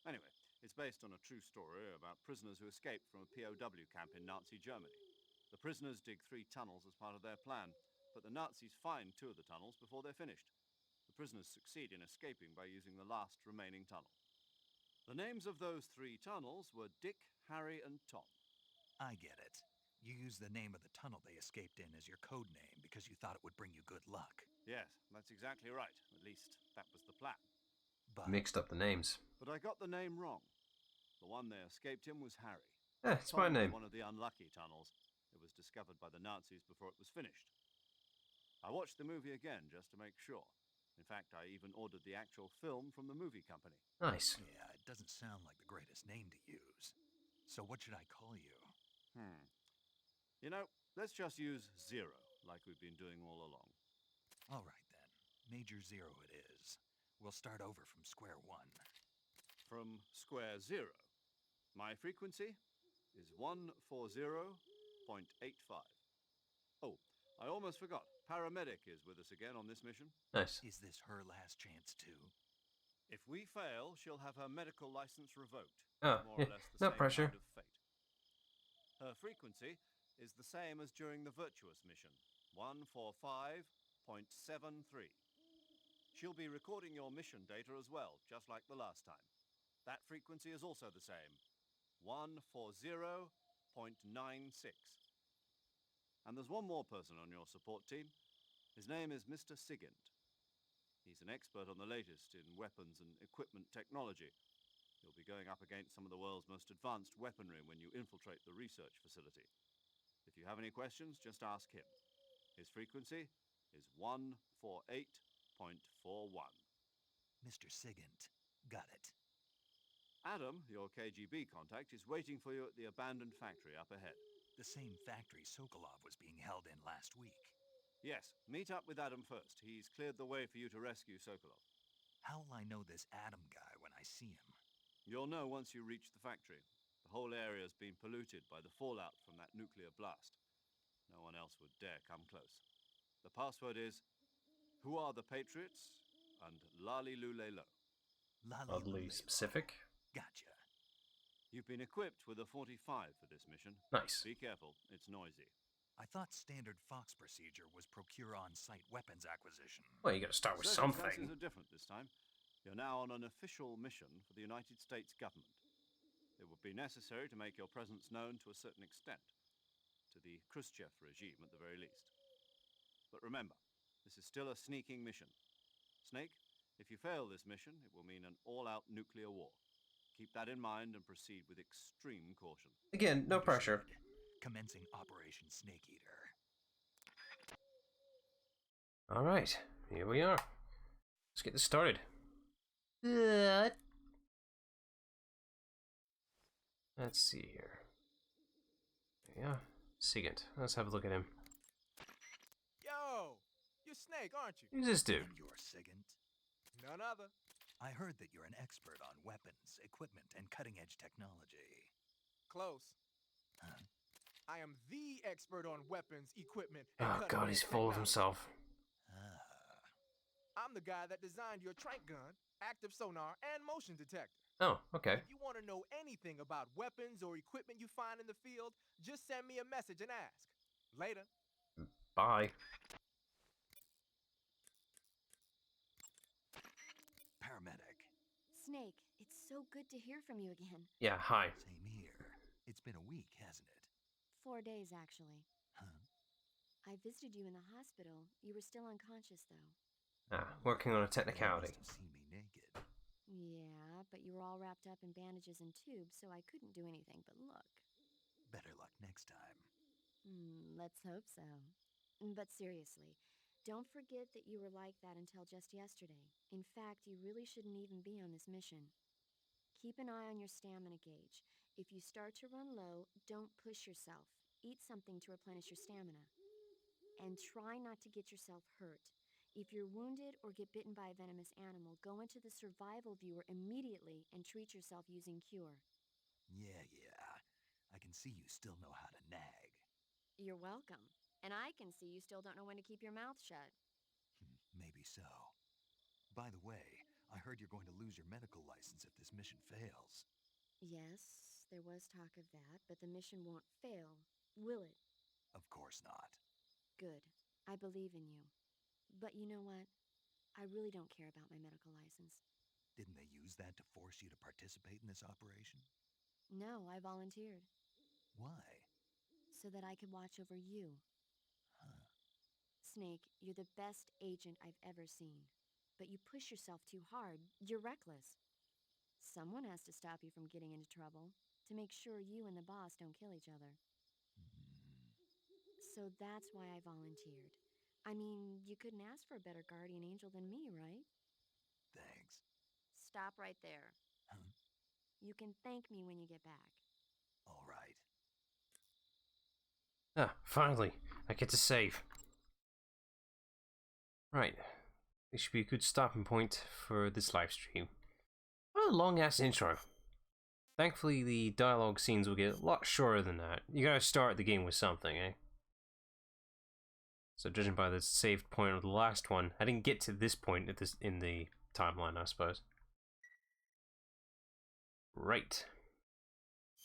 Anyway, it's based on a true story about prisoners who escaped from a POW camp in Nazi Germany. The prisoners dig 3 tunnels as part of their plan, but the Nazis find 2 of the tunnels before they're finished. The prisoners succeed in escaping by using the last remaining tunnel. The names of those 3 tunnels were Dick, Harry, and Tom. I get it. You used the name of the tunnel they escaped in as your code name because you thought it would bring you good luck. Yes, that's exactly right. At least, that was the plan. But Mixed up the names. But I got the name wrong. The one they escaped in was Harry. It's my Tom was name. one of the unlucky tunnels. It was discovered by the Nazis before it was finished. I watched the movie again just to make sure. In fact, I even ordered the actual film from the movie company. Nice. yeah, it doesn't sound like the greatest name to use. So what should I call you? You know, let's just use Zero, like we've been doing all along. All right then. Major Zero it is. We'll start over from square one. From square 0. My frequency is 140.85. Oh, I almost forgot. Paramedic is with us again on this mission. Nice. Is this her last chance too? If we fail, she'll have her medical license revoked. Oh, More yeah, or less the no same pressure. kind of fate. Her frequency is the same as during the Virtuous mission, 145.73. She'll be recording your mission data as well, just like the last time. That frequency is also the same, 140.96. And there's one more person on your support team. His name is Mr. Sigint. He's an expert on the latest in weapons and equipment technology. You'll be going up against some of the world's most advanced weaponry when you infiltrate the research facility. If you have any questions, just ask him. His frequency is 148.41. Mr. Sigint. Got it. Adam, your KGB contact, is waiting for you at the abandoned factory up ahead. The same factory Sokolov was being held in last week. Yes, meet up with Adam first. He's cleared the way for you to rescue Sokolov. How will I know this Adam guy when I see him? You'll know once you reach the factory. The whole area's been polluted by the fallout from that nuclear blast. No one else would dare come close. The password is, "Who are the Patriots?" and "Lali Lule Lo." Oddly specific. Gotcha. You've been equipped with a 45 for this mission. Nice. Be careful, it's noisy. I thought standard Fox procedure was procure on-site weapons acquisition. Well, you gotta start with Circumstances something. are different this time. You're now on an official mission for the United States government. It would be necessary to make your presence known to a certain extent, to the Khrushchev regime at the very least. But remember, this is still a sneaking mission. Snake, if you fail this mission, it will mean an all-out nuclear war. Keep that in mind and proceed with extreme caution. Again, no pressure. Understood. Commencing Operation Snake Eater. Alright, here we are. Let's get this started. Let's see here. Yeah, Sigint. Let's have a look at him. Yo, you're Snake, aren't you? Who's this dude? And you're Sigint? None other. I heard that you're an expert on weapons, equipment, and cutting-edge technology. Close. Huh? I am the expert on weapons, equipment, and Oh god, he's full of himself. I'm the guy that designed your trank gun, active sonar, and motion detector. Oh, okay. If you want to know anything about weapons or equipment you find in the field, just send me a message and ask. Later. Bye. Paramedic. Snake, it's so good to hear from you again. Yeah, hi. Same here. It's been a week, hasn't it? 4 days, actually. Huh? I visited you in the hospital. You were still unconscious, though. Working on a They technicality. must have seen me naked. Yeah, but you were all wrapped up in bandages and tubes, so I couldn't do anything but look. Better luck next time. Let's hope so. But seriously, don't forget that you were like that until just yesterday. In fact, you really shouldn't even be on this mission. Keep an eye on your stamina gauge. If you start to run low, don't push yourself. Eat something to replenish your stamina. And try not to get yourself hurt. If you're wounded or get bitten by a venomous animal, go into the survival viewer immediately and treat yourself using Cure. Yeah. I can see you still know how to nag. You're welcome. And I can see you still don't know when to keep your mouth shut. Maybe so. By the way, I heard you're going to lose your medical license if this mission fails. Yes, there was talk of that, but the mission won't fail, will it? Of course not. Good. I believe in you. But you know what? I really don't care about my medical license. Didn't they use that to force you to participate in this operation? No, I volunteered. Why? So that I could watch over you. Huh. Snake, you're the best agent I've ever seen. But you push yourself too hard. You're reckless. Someone has to stop you from getting into trouble, to make sure you and the boss don't kill each other. So that's why I volunteered. I mean, you couldn't ask for a better guardian angel than me, right? Thanks. Stop right there. Huh? You can thank me when you get back. All right. Finally, I get to save. Right. This should be a good stopping point for this live stream. What a long ass intro. Thankfully, the dialogue scenes will get a lot shorter than that. You gotta start the game with something, eh? So, judging by the saved point of the last one, I didn't get to this point at this in the timeline, I suppose. Right.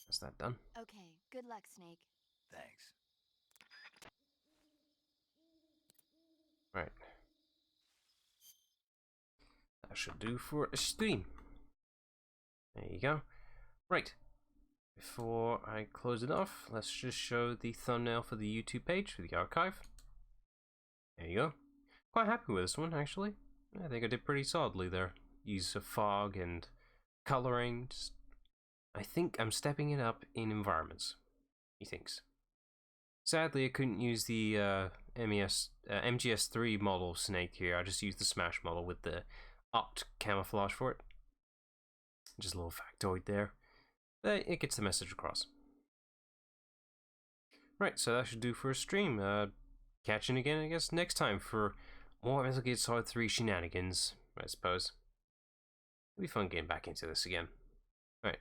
Is that done? Okay, good luck, Snake. Thanks. Right. That should do for a stream. There you go. Right. Before I close it off, let's just show the thumbnail for the YouTube page for the archive. There you go. Quite happy with this one, actually. I think I did pretty solidly there. Use of fog and coloring. Just, I think I'm stepping it up in environments. He thinks. Sadly, I couldn't use the MGS3 model Snake here. I just used the Smash model with the upped camouflage for it. Just a little factoid there. But it gets the message across. Right, so that should do for a stream. Catching again, I guess, next time for more Metal Gear Solid 3 shenanigans, I suppose. It'll be fun getting back into this again. Alright,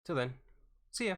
till then, see ya.